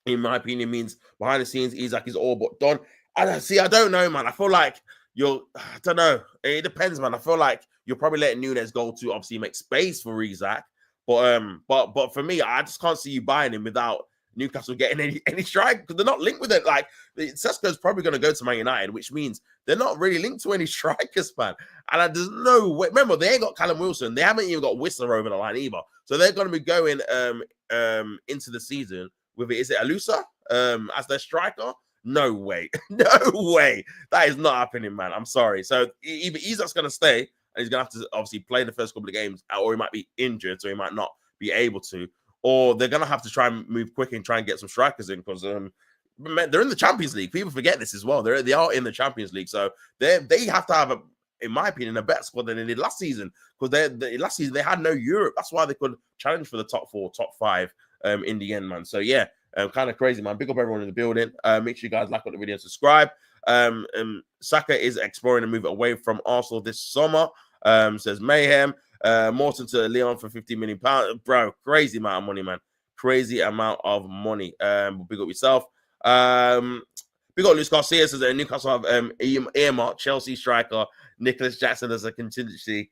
[SPEAKER 1] in my opinion, means behind the scenes Isak is all but done. I don't know, man. I feel like I don't know. It depends, man. I feel like you're probably letting Nunes go to obviously make space for Isak, but for me, I just can't see you buying him without Newcastle getting any strike, because they're not linked with it. Like Sesko's probably going to go to Man United, which means they're not really linked to any strikers, man. And there's no way. Remember, they ain't got Callum Wilson. They haven't even got Whistler over the line either. So they're going to be going into the season with it. Is it Alusa as their striker? No way. No way. That is not happening, man. I'm sorry. So either Isak's going to stay and he's going to have to obviously play the first couple of games, or he might be injured, so he might not be able to. Or they're going to have to try and move quick and try and get some strikers in, because they're in the Champions League. People forget this as well. They are in the Champions League. So they have to have, in my opinion, a better squad than they did last season, because last season they had no Europe. That's why they could challenge for the top 4, top 5 in the end, man. So yeah, kind of crazy, man. Big up everyone in the building. Make sure you guys like the video and subscribe. Saka is exploring a move away from Arsenal this summer, says Mayhem. Morton to Leon for £50 million. Bro, crazy amount of money, man. Crazy amount of money. Big up yourself. Big up Luis Garcia says that Newcastle have earmarked Chelsea striker Nicholas Jackson as a contingency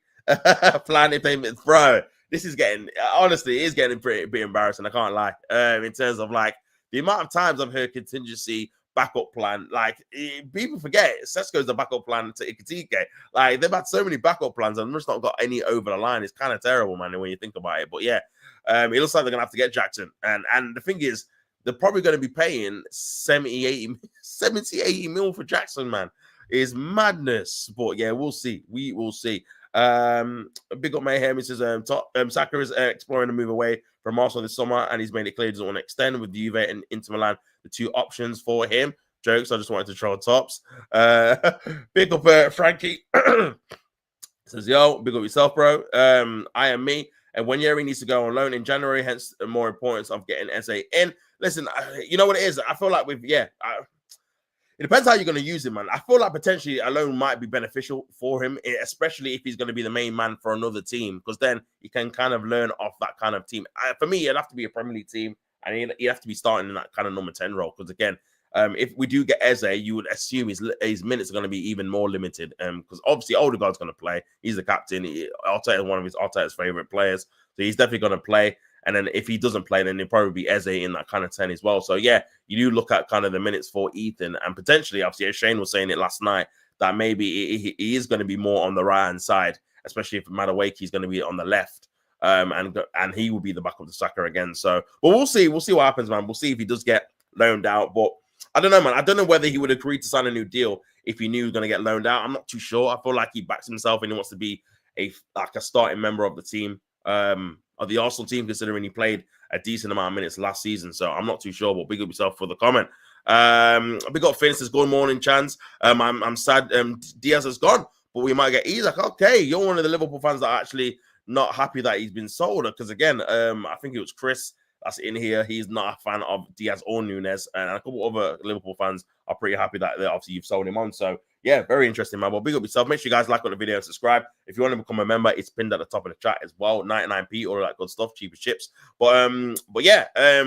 [SPEAKER 1] plan if they, bro. This is getting, honestly, it is getting pretty embarrassing. I can't lie. In terms of like the amount of times I've heard contingency backup plan, like people forget Sesko's the backup plan to Ikitike. Like they've had so many backup plans and just not got any over the line. It's kind of terrible, man, when you think about it. But yeah, it looks like they're gonna have to get Jackson. And the thing is, they're probably going to be paying 70, 80 mil for Jackson, man. It's madness. But yeah, we'll see. We will see. Big up Mayhem. He says Saka is exploring a move away from Arsenal this summer, and he's made it clear he doesn't want to extend with Juve and Inter Milan, the 2 options for him. Jokes, I just wanted to troll tops. Big up Frankie. Says, yo, big up yourself, bro. I am me. And Winieri needs to go on loan in January, hence the more importance of getting SA in. Listen, you know what it is? I feel like it depends how you're going to use him, man. I feel like potentially a loan might be beneficial for him, especially if he's going to be the main man for another team, because then he can kind of learn off that kind of team. For me, it'd have to be a Premier League team, and he'd have to be starting in that kind of number 10 role, because again, if we do get Eze, you would assume his minutes are going to be even more limited, because obviously Odegaard's going to play. He's the captain. Arteta is one of Arteta's favorite players, so he's definitely going to play. And then if he doesn't play, then he'll probably be Eze in that kind of 10 as well. So yeah, you do look at kind of the minutes for Ethan, and potentially, obviously, as Shane was saying it last night, that maybe he is going to be more on the right-hand side, especially if Madueke is going to be on the left. And he will be the backup to Saka again. So, but we'll see. We'll see what happens, man. We'll see if he does get loaned out. But I don't know, man. I don't know whether he would agree to sign a new deal if he knew he was going to get loaned out. I'm not too sure. I feel like he backs himself and he wants to be a starting member of the team, of the Arsenal team, considering he played a decent amount of minutes last season. So I'm not too sure. But big up yourself for the comment. Big up Finn says, good morning, Chance. I'm sad Diaz has gone, but we might get Isaac. Okay, you're one of the Liverpool fans that are actually not happy that he's been sold, because again, I think it was Chris that's in here. He's not a fan of Diaz or Nunes, and a couple other Liverpool fans are pretty happy that obviously you've sold him on. So yeah, very interesting, man. Well, big up yourself. Make sure you guys like on the video and subscribe. If you want to become a member, it's pinned at the top of the chat as well. 99p, all that good stuff, cheap as chips. But yeah, I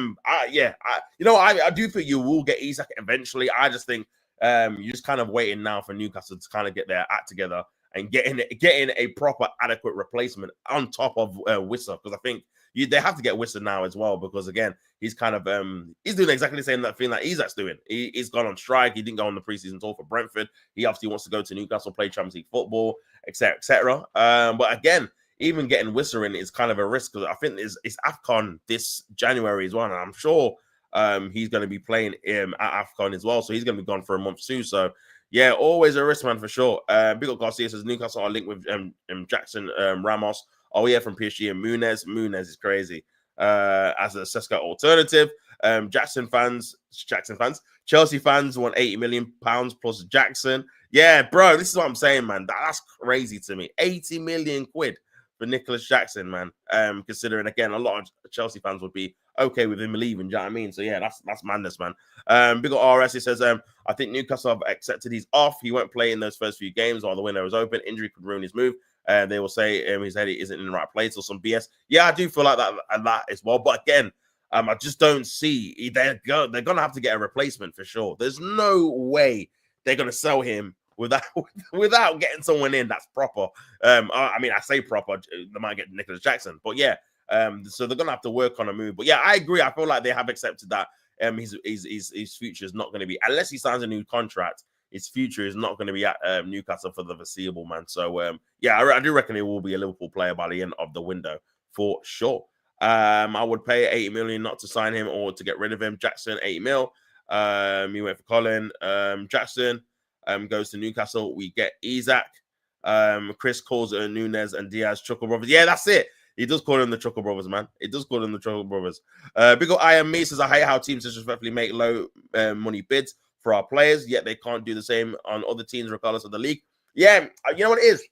[SPEAKER 1] do think you will get Isak eventually. I just think you're just kind of waiting now for Newcastle to kind of get their act together and getting a proper adequate replacement on top of Wissa, because I think they have to get Wissa now as well, because again, he's kind of he's doing exactly the same thing that Isak's doing. He's gone on strike. He didn't go on the preseason tour for Brentford. He obviously wants to go to Newcastle, play Champions League football, etc., etc. But again, even getting Wissa in is kind of a risk, because I think it's AFCON this January as well, and I'm sure he's going to be playing at AFCON as well, so he's going to be gone for a month too. So yeah, always a risk, man, for sure. Big up Garcia says Newcastle are linked with Jackson Ramos. Oh yeah, from PSG and Muniz. Muniz is crazy. As a Sesko alternative. Jackson fans, Chelsea fans want £80 million plus Jackson. Yeah, bro, this is what I'm saying, man. That's crazy to me. 80 million quid for Nicholas Jackson, man. Considering again, a lot of Chelsea fans would be okay with him leaving. Do you know what I mean? So yeah, that's madness, man. Big ol' RS, he says, I think Newcastle have accepted he's off. He won't play in those first few games while the window is open. Injury could ruin his move. They will say his head isn't in the right place or some BS. Yeah, I do feel like that as well. But again, I just don't see they're gonna have to get a replacement for sure. There's no way they're gonna sell him without getting someone in that's proper. I mean, I say proper, they might get Nicholas Jackson, but yeah. So they're gonna have to work on a move. But yeah, I agree. I feel like they have accepted that his future is not going to be, unless he signs a new contract, his future is not going to be at Newcastle for the foreseeable, man. So yeah, I do reckon he will be a Liverpool player by the end of the window for sure. I would pay 80 million not to sign him or to get rid of him. Jackson, 80 mil. He went for Colin. Jackson goes to Newcastle. We get Isaac. Chris calls Nunes and Diaz Chuckle Brothers. Yeah, that's it. He does call them the Chuckle Brothers, man. He does call them the Chuckle Brothers. Big ol' I Am Me says, I hate how teams disrespectfully make low money bids for our players, yet they can't do the same on other teams regardless of the league. Yeah, you know what it is?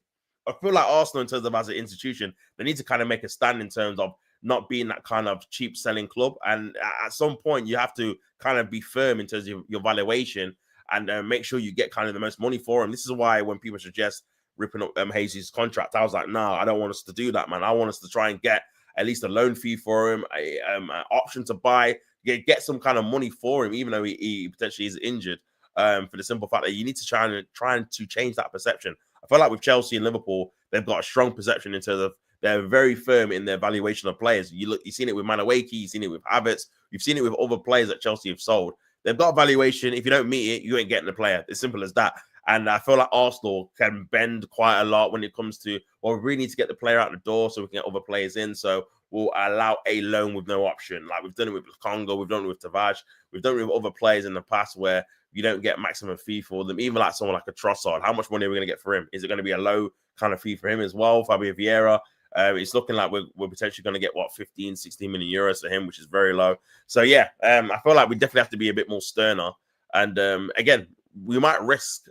[SPEAKER 1] I feel like Arsenal, in terms of as an institution, they need to kind of make a stand in terms of not being that kind of cheap selling club. And at some point, you have to kind of be firm in terms of your valuation and make sure you get kind of the most money for him. This is why when people suggest ripping up Hayes' contract, I was like, no, I don't want us to do that, man. I want us to try and get at least a loan fee for him, an option to buy, get some kind of money for him, even though he potentially is injured, for the simple fact that you need to try to change that perception. I feel like with Chelsea and Liverpool, they've got a strong perception in terms of they're very firm in their valuation of players. You've seen it with Madueke, you've seen it with Havertz, you've seen it with other players that Chelsea have sold. They've got a valuation. If you don't meet it, you ain't getting the player. It's simple as that. And I feel like Arsenal can bend quite a lot when it comes to, well, we really need to get the player out the door so we can get other players in. So we'll allow a loan with no option. Like we've done it with Congo, we've done it with Tavares, we've done it with other players in the past where you don't get maximum fee for them. Even like someone like a Trossard, how much money are we going to get for him? Is it going to be a low kind of fee for him as well? Fabio Vieira, it's looking like we're potentially going to get, 15, 16 million euros for him, which is very low. So yeah, I feel like we definitely have to be a bit more sterner. And again, we might risk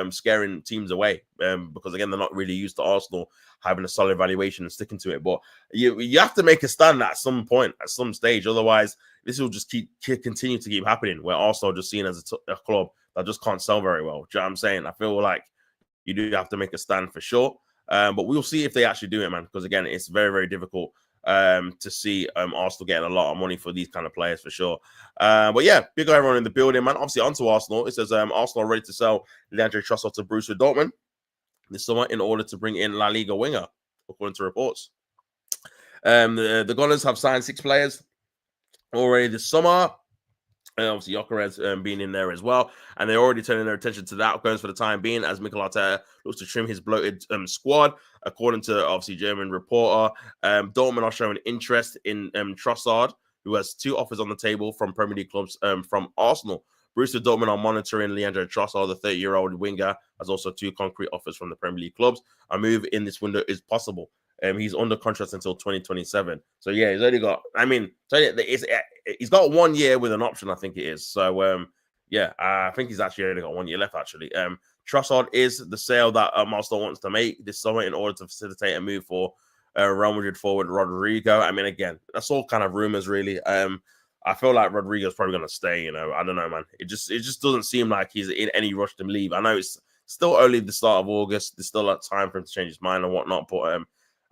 [SPEAKER 1] scaring teams away because, again, they're not really used to Arsenal having a solid valuation and sticking to it. But you have to make a stand at some point, at some stage. Otherwise, this will just continue to keep happening, where Arsenal are just seen as a club that just can't sell very well. Do you know what I'm saying? I feel like you do have to make a stand for sure. But we'll see if they actually do it, man, because, again, it's very, very difficult to see Arsenal getting a lot of money for these kind of players for sure. But yeah, big up everyone in the building, man. Obviously, onto Arsenal. It says Arsenal are ready to sell Leandro Trossard to Borussia Dortmund this summer in order to bring in La Liga winger, according to reports. The Gunners have signed 6 players already this summer. And obviously, Gyökeres being in there as well. And they're already turning their attention to the outgoings for the time being as Mikel Arteta looks to trim his bloated squad. According to, obviously, German reporter, Dortmund are showing interest in Trossard, who has 2 offers on the table from Premier League clubs from Arsenal. Borussia Dortmund are monitoring Leandro Trossard, the 30-year-old winger, has also 2 concrete offers from the Premier League clubs. A move in this window is possible. He's under contract until 2027. So, yeah, he's only got, he's got 1 year with an option, I think it is. So, yeah, I think he's actually only got 1 year left, actually. Trossard is the sale that Arsenal wants to make this summer in order to facilitate a move for Real Madrid forward Rodrigo. I mean, again, that's all kind of rumors, really. I feel like Rodrigo's probably going to stay, I don't know, man. It just doesn't seem like he's in any rush to leave. I know it's still only the start of August. There's still time for him to change his mind and whatnot, but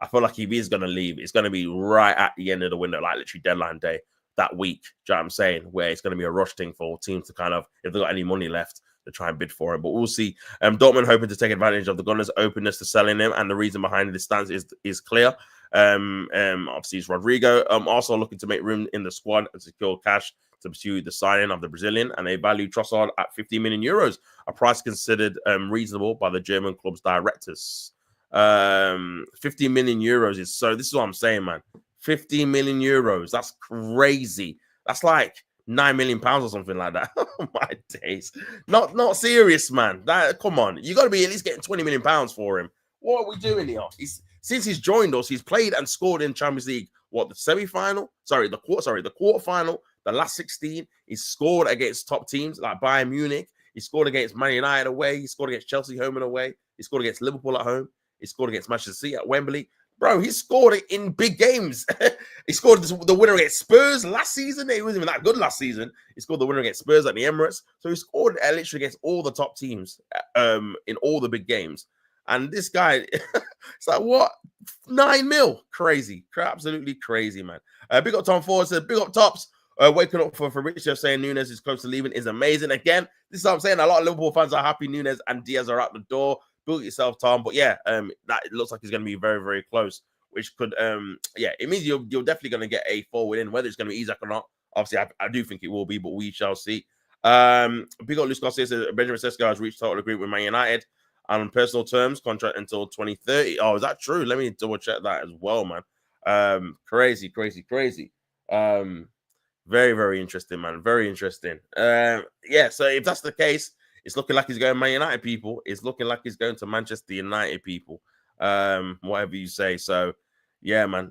[SPEAKER 1] I feel like if he's going to leave, it's going to be right at the end of the window, like literally deadline day that week. Do you know what I'm saying? Where it's going to be a rush thing for teams to kind of, if they've got any money left, to try and bid for him. But we'll see. Dortmund hoping to take advantage of the Gunners' openness to selling him, and the reason behind this stance is clear. Obviously, it's Rodrigo. Also looking to make room in the squad and secure cash to pursue the signing of the Brazilian, and they value Trossard at 50 million euros, a price considered reasonable by the German club's directors. 50 million euros is so. This is what I'm saying, man. 50 million euros. That's crazy. That's like £9 million or something like that. Oh my days. Not serious, man. Come on. You got to be at least getting £20 million for him. What are we doing here? Since he's joined us, he's played and scored in Champions League. What, the semi-final? The quarterfinal, the last 16. He's scored against top teams like Bayern Munich. He scored against Man United away. He scored against Chelsea home and away. He scored against Liverpool at home. He scored against Manchester City at Wembley. Bro, he scored it in big games. He scored the winner against Spurs last season. He wasn't even that good last season. He scored the winner against Spurs at the Emirates. So he scored literally against all the top teams in all the big games. And this guy, it's like, what? 9 mil? Crazy. Absolutely crazy, man. Big up Tom Ford said, big up Tops. Waking up for Fabrizio saying Nunes is close to leaving is amazing. Again, this is what I'm saying. A lot of Liverpool fans are happy Nunes and Diaz are out the door. Build yourself, Tom. But yeah, that it looks like he's going to be very, very close, which could, it means you're definitely going to get a forward in, whether it's going to be Isaac or not. Obviously, I do think it will be, but we shall see. Big up Luis Garcia says Benjamin Sesko has reached total agreement with Man United and on personal terms, contract until 2030. Oh, is that true? Let me double check that as well, man. Crazy. Very, very interesting, man. Very interesting. Yeah, so if that's the case, it's looking like he's going Man United, people. It's looking like he's going to Manchester United, people. Whatever you say. So, yeah, man.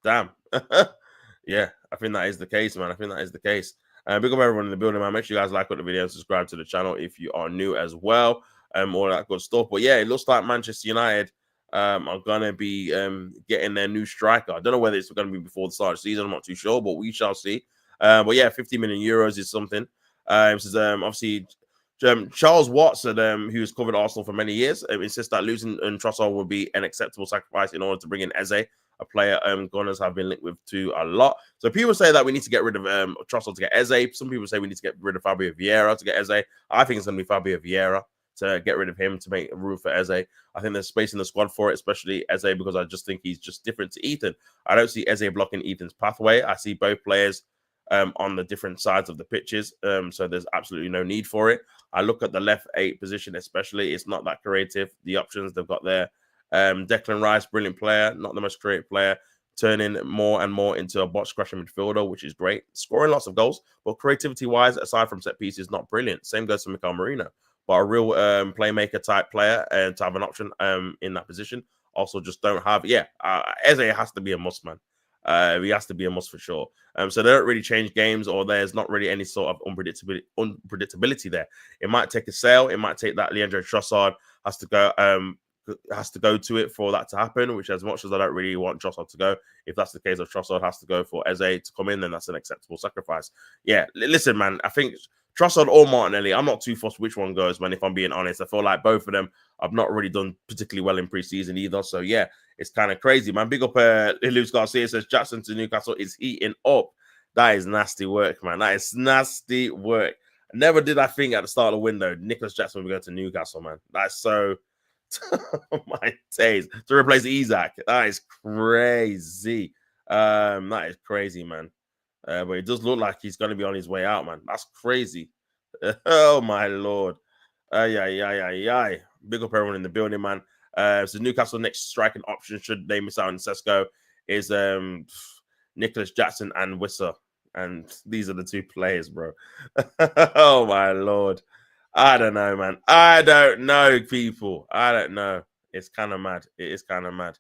[SPEAKER 1] Damn. Yeah, I think that is the case, man. I think that is the case. Big up everyone in the building, man. Make sure you guys like the video and subscribe to the channel if you are new as well. All that good stuff. But yeah, it looks like Manchester United are gonna be getting their new striker. I don't know whether it's gonna be before the start of the season. I'm not too sure, but we shall see. But yeah, 50 million euros is something. Obviously, Charles Watson, who's covered Arsenal for many years, insists that losing Trossard would be an acceptable sacrifice in order to bring in Eze, a player Gunners have been linked with to a lot. So people say that we need to get rid of Trossard to get Eze. Some people say we need to get rid of Fabio Vieira to get Eze. I think it's going to be Fabio Vieira to get rid of him to make room for Eze. I think there's space in the squad for it, especially Eze, because I just think he's just different to Ethan. I don't see Eze blocking Ethan's pathway. I see both players on the different sides of the pitches. So there's absolutely no need for it. I look at the left 8 position, especially. It's not that creative. The options they've got there. Declan Rice, brilliant player, not the most creative player, turning more and more into a box-crashing midfielder, which is great. Scoring lots of goals, but creativity-wise, aside from set pieces, not brilliant. Same goes for Mikel Merino. But a real playmaker-type player to have an option in that position. Also, just don't have... Yeah, Eze has to be a must, man. He has to be a must for sure. So they don't really change games, or there's not really any sort of unpredictability there. It might take a sale. It might take that Leandro Trossard has to go to it for that to happen, which as much as I don't really want Trossard to go, if that's the case of Trossard has to go for Eze to come in, then that's an acceptable sacrifice. Yeah, listen, man, I think Trossard or Martinelli, I'm not too fussed which one goes, man, if I'm being honest. I feel like both of them have not really done particularly well in pre-season either. So, yeah, it's kind of crazy, man. Big up Luis Garcia says Jackson to Newcastle is heating up. That is nasty work, man. That is nasty work. Never did I think at the start of the window Nicholas Jackson would go to Newcastle, man. That's so... My days. To replace Isaac. That is crazy. That is crazy, man. But it does look like he's going to be on his way out, man. That's crazy. Oh, my Lord. Yeah. Big up everyone in the building, man. So Newcastle next striking option, should they miss out on Sesko, is Nicholas Jackson and Wissa. And these are the two players, bro. Oh, my Lord. I don't know, man. I don't know, people. I don't know. It's kind of mad. It is kind of mad.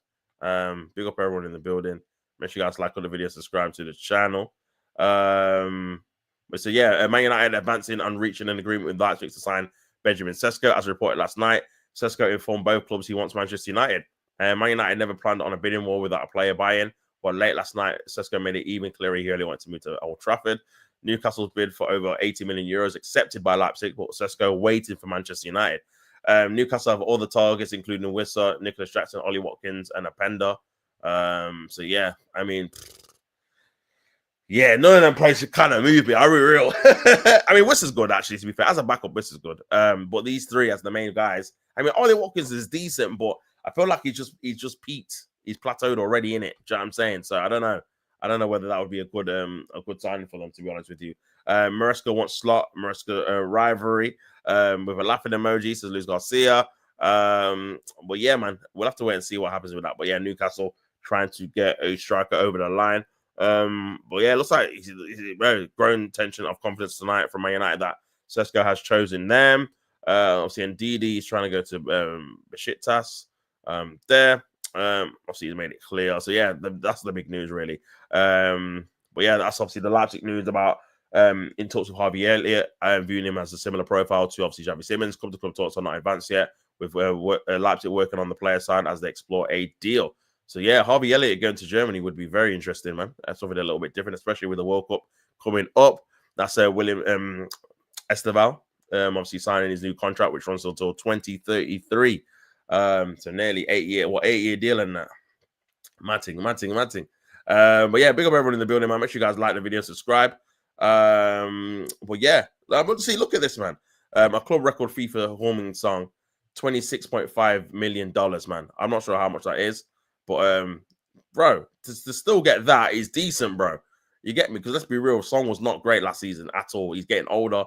[SPEAKER 1] Big up everyone in the building. Make sure you guys like all the videos, subscribe to the channel. But so yeah, Man United advancing on reaching an agreement with Leipzig to sign Benjamin Sesko, as reported last night. Sesko informed both clubs he wants Manchester United. Man United never planned on a bidding war without a player buy-in, but late last night, Sesko made it even clearer he really wanted to move to Old Trafford. Newcastle's bid for over 80 million euros accepted by Leipzig, but Sesko waiting for Manchester United. Newcastle have all the targets, including Wissa, Nicholas Jackson, Ollie Watkins, and Apenda. So yeah, I mean, yeah, none of them players should kind of move me. Are we real? I mean, Wissa's good, actually, to be fair. As a backup, Wissa's good. But these three as the main guys, I mean, Ollie Watkins is decent, but I feel like he's just peaked. He's plateaued already in it. Do you know what I'm saying? So I don't know. I don't know whether that would be a good signing for them, to be honest with you. Maresca wants slot. Maresca rivalry with a laughing emoji, says Luis Garcia. But yeah, man, we'll have to wait and see what happens with that. But yeah, Newcastle trying to get a striker over the line. But yeah, it looks like he's very growing tension of confidence tonight from Man United that Sesko has chosen them. Obviously, Ndidi is trying to go to Besiktas. There. Obviously, he's made it clear. So yeah, that's the big news, really. But yeah, that's obviously the Leipzig news about in talks with Harvey Elliott. I am viewing him as a similar profile to obviously Xavi Simons. Club to club talks are not advanced yet, with Leipzig working on the player side as they explore a deal. So yeah, Harvey Elliott going to Germany would be very interesting, man. That's something a little bit different, especially with the World Cup coming up. That's William Esteval, obviously signing his new contract, which runs until 2033. So nearly 8-year deal and that. Matting. But yeah, big up everyone in the building, man. Make sure you guys like the video, subscribe. But yeah, look at this, man. A club record FIFA homing song, $26.5 million, man. I'm not sure how much that is, but bro, to still get that is decent, bro. You get me? Because let's be real, song was not great last season at all. He's getting older.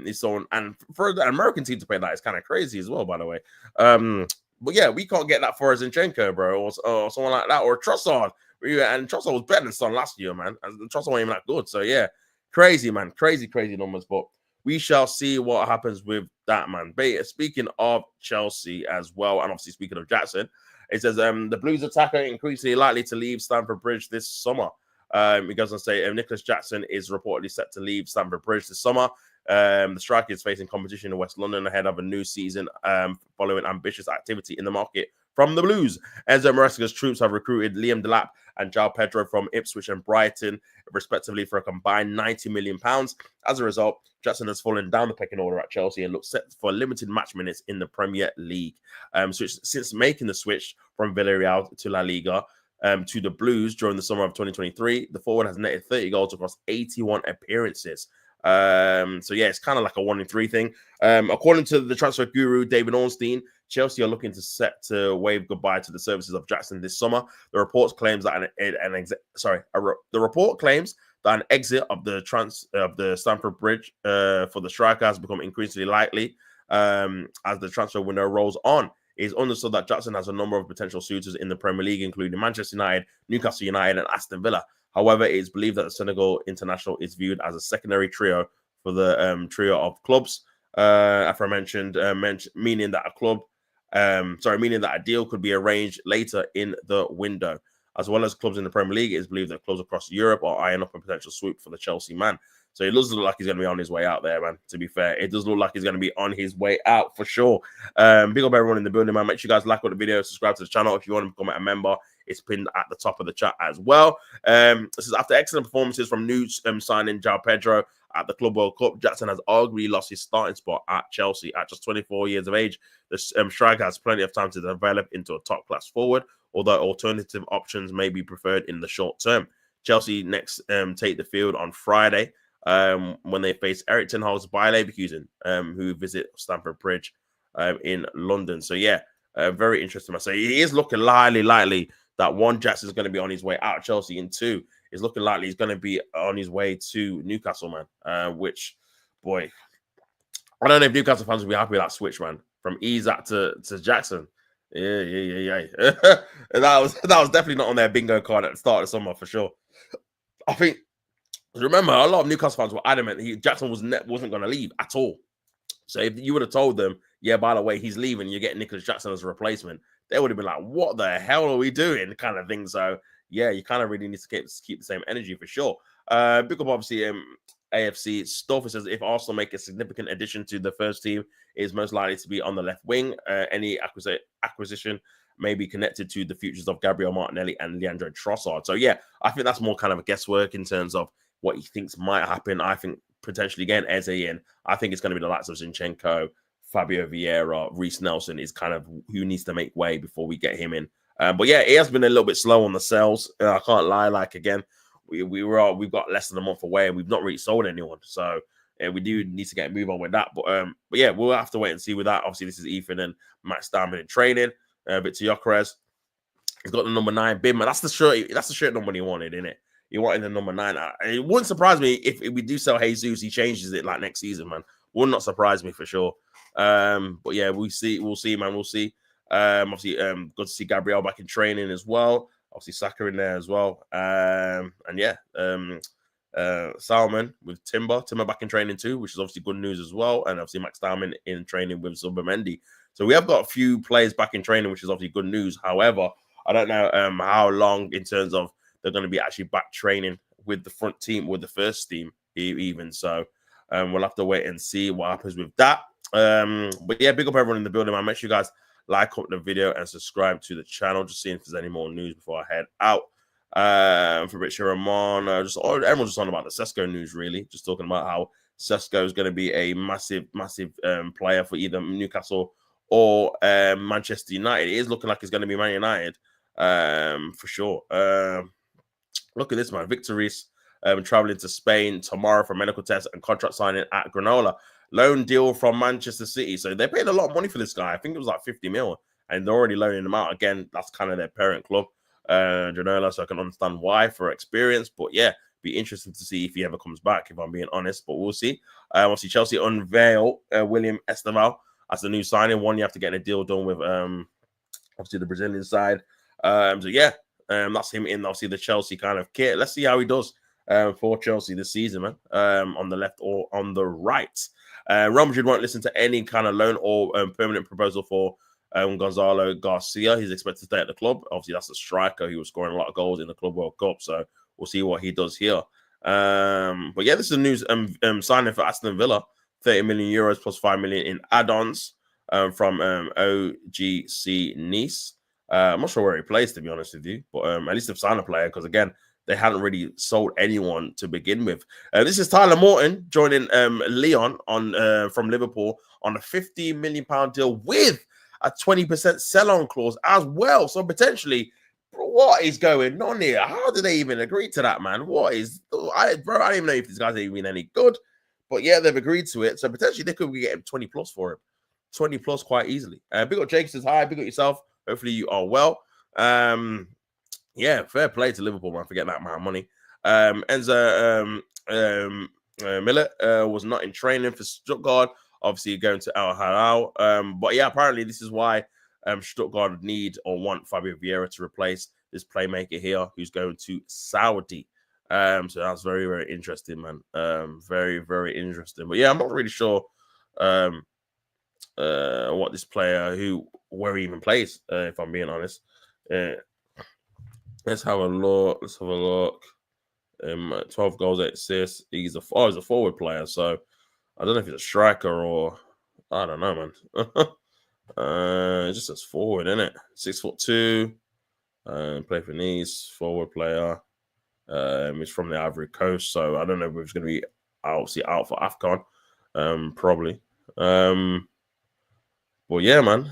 [SPEAKER 1] He's so, and for the American team to pay that is kind of crazy as well, by the way. But yeah, we can't get that for Zinchenko, bro, or someone like that, or Trossard. And Trossard was better than Son last year, man. And Trossard wasn't even that good. So yeah, crazy, man. Crazy numbers. But we shall see what happens with that, man. But speaking of Chelsea as well, and obviously speaking of Jackson, it says the Blues attacker increasingly likely to leave Stamford Bridge this summer. It goes on to say Nicholas Jackson is reportedly set to leave Stamford Bridge this summer. The striker is facing competition in West London ahead of a new season following ambitious activity in the market from the Blues. Enzo Maresca's troops have recruited Liam Delap and João Pedro from Ipswich and Brighton, respectively, for a combined £90 million. As a result, Jackson has fallen down the pecking order at Chelsea and looks set for limited match minutes in the Premier League. Since making the switch from Villarreal to La Liga, to the Blues during the summer of 2023, the forward has netted 30 goals across 81 appearances. So yeah, it's kind of like a 1 in 3 thing. According to the transfer guru David Ornstein, Chelsea are looking to wave goodbye to the services of Jackson this summer. The report claims that an exit of the Stamford Bridge for the striker has become increasingly likely as the transfer window rolls on. It is understood that Jackson has a number of potential suitors in the Premier League, including Manchester United, Newcastle United, and Aston Villa. However, it is believed that the Senegal international is viewed as a secondary trio for the trio of clubs aforementioned, meaning that a deal could be arranged later in the window. As well as clubs in the Premier League, it is believed that clubs across Europe are eyeing up a potential swoop for the Chelsea man. So it does look like he's going to be on his way out there, man. To be fair, it does look like he's going to be on his way out for sure. Big up everyone in the building, man. Make sure you guys like the video, subscribe to the channel. If you want to become a member, it's pinned at the top of the chat as well. This is after excellent performances from new signing João Pedro at the Club World Cup. Jackson has arguably lost his starting spot at Chelsea at just 24 years of age. The striker has plenty of time to develop into a top-class forward, although alternative options may be preferred in the short term. Chelsea next take the field on Friday when they face Eric Ten Hag's Bayer Leverkusen, who visit Stamford Bridge. in London. So yeah, very interesting. So he is looking highly likely that one, Jackson is going to be on his way out of Chelsea, and two, is looking likely he's going to be on his way to Newcastle, man. Which, boy, I don't know if Newcastle fans will be happy with that switch, man, from Isak to Jackson. Yeah. that was definitely not on their bingo card at the start of the summer for sure. I think, remember, a lot of Newcastle fans were adamant Jackson wasn't going to leave at all. So if you would have told them, yeah, by the way, he's leaving, you're getting Nicholas Jackson as a replacement, they would have been like, what the hell are we doing? Kind of thing. So yeah, you kind of really need to keep the same energy for sure. Big up, obviously, AFC stuff. It says if Arsenal make a significant addition to the first team, it is most likely to be on the left wing. Any acquisition may be connected to the futures of Gabriel Martinelli and Leandro Trossard. So yeah, I think that's more kind of a guesswork in terms of what he thinks might happen. I think potentially again Eze in. I think it's going to be the likes of Zinchenko, Fabio Vieira, Reece Nelson is kind of who needs to make way before we get him in. But yeah, it has been a little bit slow on the sales. I can't lie. Like again, we've got less than a month away and we've not really sold anyone. So we do need to get a move on with that. But yeah, we'll have to wait and see with that. Obviously, this is Ethan and Max Diamond in training. Victor Gyökeres, he's got the number 9 bib, man. That's the shirt number he wanted, innit? He wanted the number 9. It wouldn't surprise me if we do sell Jesus, he changes it like next season, man. Would not surprise me for sure. But yeah, we'll see, man. We'll see. Obviously, good to see Gabriel back in training as well. Obviously, Saka in there as well. And yeah, Salmon with Timber back in training too, which is obviously good news as well. And obviously Max Diamond in training with Zubimendi. So we have got a few players back in training, which is obviously good news. However, I don't know how long in terms of they're going to be actually back training with the front team, with the first team even. So we'll have to wait and see what happens with that. But yeah, big up everyone in the building, man. Make sure you guys like up the video and subscribe to the channel. Just seeing if there's any more news before I head out. For Richard Ramon, everyone's just on about the Sesko news, really. Just talking about how Sesko is going to be a massive player for either Newcastle or Manchester United. It is looking like it's going to be Man United for sure. Look at this, man. Victor Reese traveling to Spain tomorrow for medical tests and contract signing at Granola. Loan deal from Manchester City. So they paid a lot of money for this guy. I think it was like 50 mil. And they're already loaning him out. Again, that's kind of their parent club, Granola. So I can understand why for experience. But yeah, be interesting to see if he ever comes back, if I'm being honest. But we'll see. Obviously, Chelsea unveil William Esteval as the new signing. One, you have to get a deal done with obviously the Brazilian side. So yeah, that's him in obviously the Chelsea kind of kit. Let's see how he does for Chelsea this season, man. On the left or on the right. Real Madrid won't listen to any kind of loan or permanent proposal for Gonzalo Garcia. He's expected to stay at the club. Obviously, that's a striker. He was scoring a lot of goals in the Club World Cup, so we'll see what he does here. But yeah, this is a news signing for Aston Villa. 30 million euros plus 5 million in add-ons from OGC Nice. I'm not sure where he plays, to be honest with you, but at least they've signed a player because, again, they hadn't really sold anyone to begin with. This is Tyler Morton joining Leon from Liverpool on a £50 million deal with a 20% sell-on clause as well. So potentially, what is going on here? How did they even agree to that, man? I don't even know if these guys are even any good. But yeah, they've agreed to it. So potentially they could be getting 20 plus for him. 20 plus quite easily. Big up Jake says hi. Big up yourself. Hopefully you are well. Yeah, fair play to Liverpool, man, for getting that amount of money. Enzo Millet was not in training for Stuttgart. Obviously going to Al Hilal. But yeah, apparently this is why Stuttgart need or want Fabio Vieira to replace this playmaker here who's going to Saudi. So that's very, very interesting, man. Very, very interesting. But yeah, I'm not really sure what this player, where he even plays, if I'm being honest. Let's have a look. 12 goals, 8 assists. He's a forward player, so I don't know if he's a striker or I don't know, man. It just says forward, innit? 6'2". Play for Nice, forward player. He's from the Ivory Coast, so I don't know if he's going to be obviously out for AFCON. Probably. But yeah, man.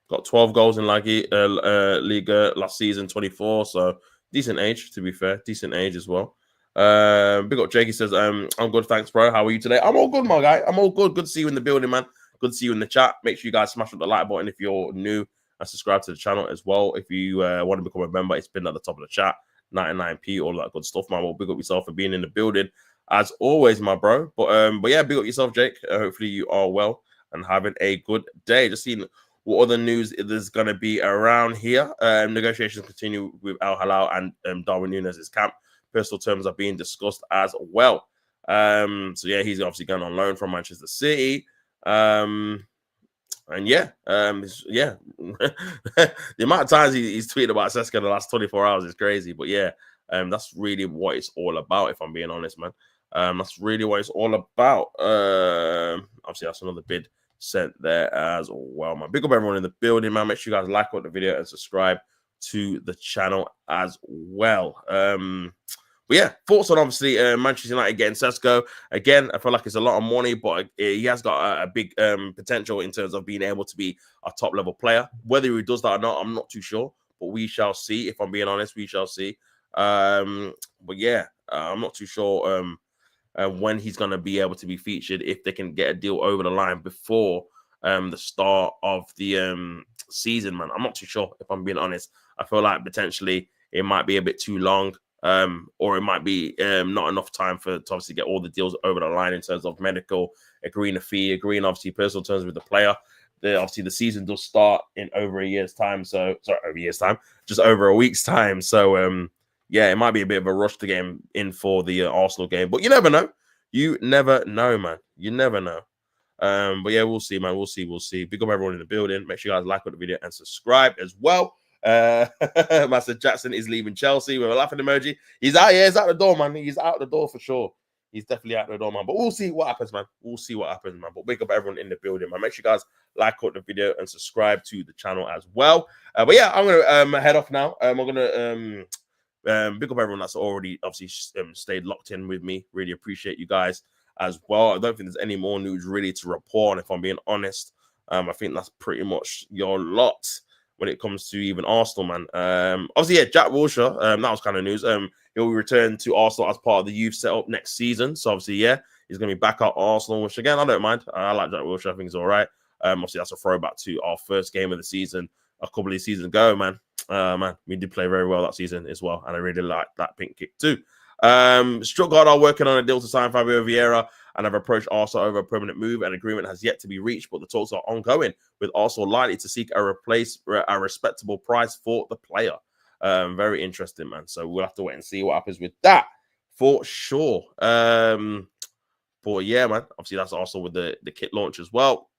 [SPEAKER 1] Got 12 goals in Liga last season, 24. So decent age, to be fair. Decent age as well. Big up Jakey says, I'm good, thanks, bro. How are you today? I'm all good, my guy. I'm all good. Good to see you in the building, man. Good to see you in the chat. Make sure you guys smash up the like button if you're new and subscribe to the channel as well. If you want to become a member, it's been at the top of the chat. 99p, all that good stuff, man. Well, big up yourself for being in the building as always, my bro. But yeah, big up yourself, Jake. Hopefully you are well and having a good day. Just seeing what other news there's going to be around here. Negotiations continue with Al Hilal and Darwin Núñez's camp. Personal terms are being discussed as well. So yeah, he's obviously going on loan from Manchester City. And yeah, yeah, the amount of times he's tweeted about Sesko in the last 24 hours is crazy. But yeah, that's really what it's all about, if I'm being honest, man. That's really what it's all about. Obviously, that's another bid sent there as well, man. Big up everyone in the building, man. Make sure you guys like the video and subscribe to the channel as well. But yeah, thoughts on obviously Manchester United getting Sesko. Again, I feel like it's a lot of money, but he has got a big potential in terms of being able to be a top-level player. Whether he does that or not, I'm not too sure. But we shall see. If I'm being honest, we shall see. But yeah, I'm not too sure when he's going to be able to be featured, if they can get a deal over the line before the start of the season, man. I'm not too sure, if I'm being honest. I feel like potentially it might be a bit too long. Or it might be not enough time to obviously get all the deals over the line in terms of medical, agreeing a fee, agreeing obviously personal terms with the player. Obviously the season does start in over a year's time. So sorry, over a year's time, just over a week's time. So yeah, it might be a bit of a rush to get him in for the Arsenal game, but you never know. You never know, man. You never know. But yeah, we'll see, man. We'll see. Big up everyone in the building. Make sure you guys like the video and subscribe as well. Master Jackson is leaving Chelsea with a laughing emoji. He's out, yeah, he's out the door, man. He's out the door for sure. He's definitely out the door, man. But we'll see what happens, man. We'll see what happens, man. But wake up everyone in the building, man. Make sure you guys like the video and subscribe to the channel as well. But yeah, I'm gonna head off now. I'm gonna big up everyone that's already obviously stayed locked in with me. Really appreciate you guys as well. I don't think there's any more news really to report on, if I'm being honest. I think that's pretty much your lot when it comes to even Arsenal, man. Obviously, yeah, Jack Wilshere, that was kind of news. He'll return to Arsenal as part of the youth setup next season. So obviously, yeah, he's going to be back at Arsenal, which again, I don't mind. I like Jack Wilshere. I think he's all right. Obviously, that's a throwback to our first game of the season a couple of seasons ago, man. Man, we did play very well that season as well, and I really like that pink kick too. Stuttgart are working on a deal to sign Fabio Vieira and have approached Arsenal over a permanent move. An agreement has yet to be reached, but the talks are ongoing, with Arsenal likely to seek a respectable price for the player. Very interesting, man. So we'll have to wait and see what happens with that for sure. But yeah, man, obviously that's also with the kit launch as well,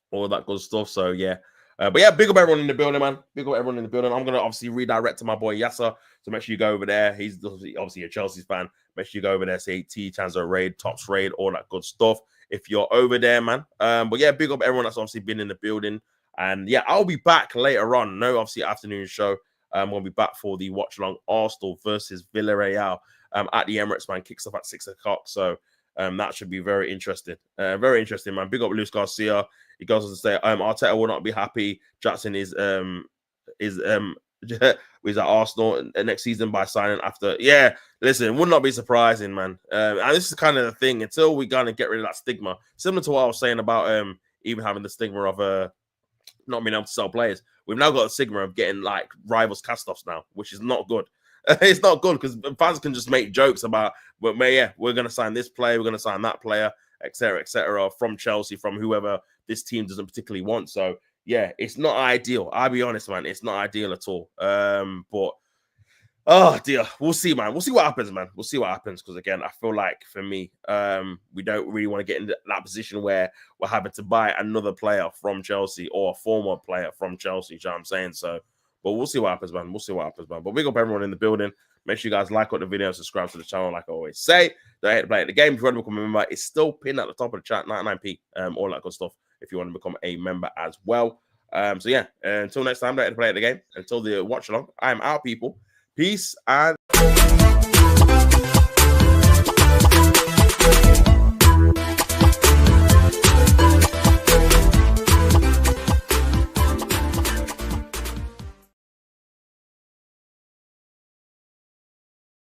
[SPEAKER 1] all that good stuff. So yeah. But yeah, big up everyone in the building, man. Big up everyone in the building. I'm going to obviously redirect to my boy Yasser. So make sure you go over there. He's obviously a Chelsea fan. Make sure you go over there, say T, Chanzo Raid, Tops Raid, all that good stuff if you're over there, man. But yeah, big up everyone that's obviously been in the building. And yeah, I'll be back later on. No, obviously, afternoon show. We'll be back for the watch along Arsenal versus Villarreal at the Emirates, man. Kicks off at 6 o'clock. So that should be very interesting. Very interesting, man. Big up Luis Garcia. He goes on to say, Arteta will not be happy. Jackson is at Arsenal next season by signing after. Yeah, listen, would not be surprising, man. And this is kind of the thing until we kind of get rid of that stigma, similar to what I was saying about even having the stigma of not being able to sell players. We've now got a stigma of getting like rivals cast-offs now, which is not good. It's not good because fans can just make jokes about, but yeah, we're going to sign this player, we're going to sign that player, etc., from Chelsea, from whoever this team doesn't particularly want. So yeah, it's not ideal. I'll be honest, man. It's not ideal at all. But oh dear, we'll see, man. We'll see what happens, man. We'll see what happens. Because again, I feel like for me, we don't really want to get into that position where we're having to buy another player from Chelsea or a former player from Chelsea. You know what I'm saying? So, but we'll see what happens, man. We'll see what happens, man. But big up everyone in the building. Make sure you guys like the video, subscribe to the channel, like I always say. Don't hate to play at the game. If you want to become a member, it's still pinned at the top of the chat, 99p, all that good stuff. If you want to become a member as well. So yeah, until next time, don't hate to play at the game. Until the watch along, I am out, people. Peace and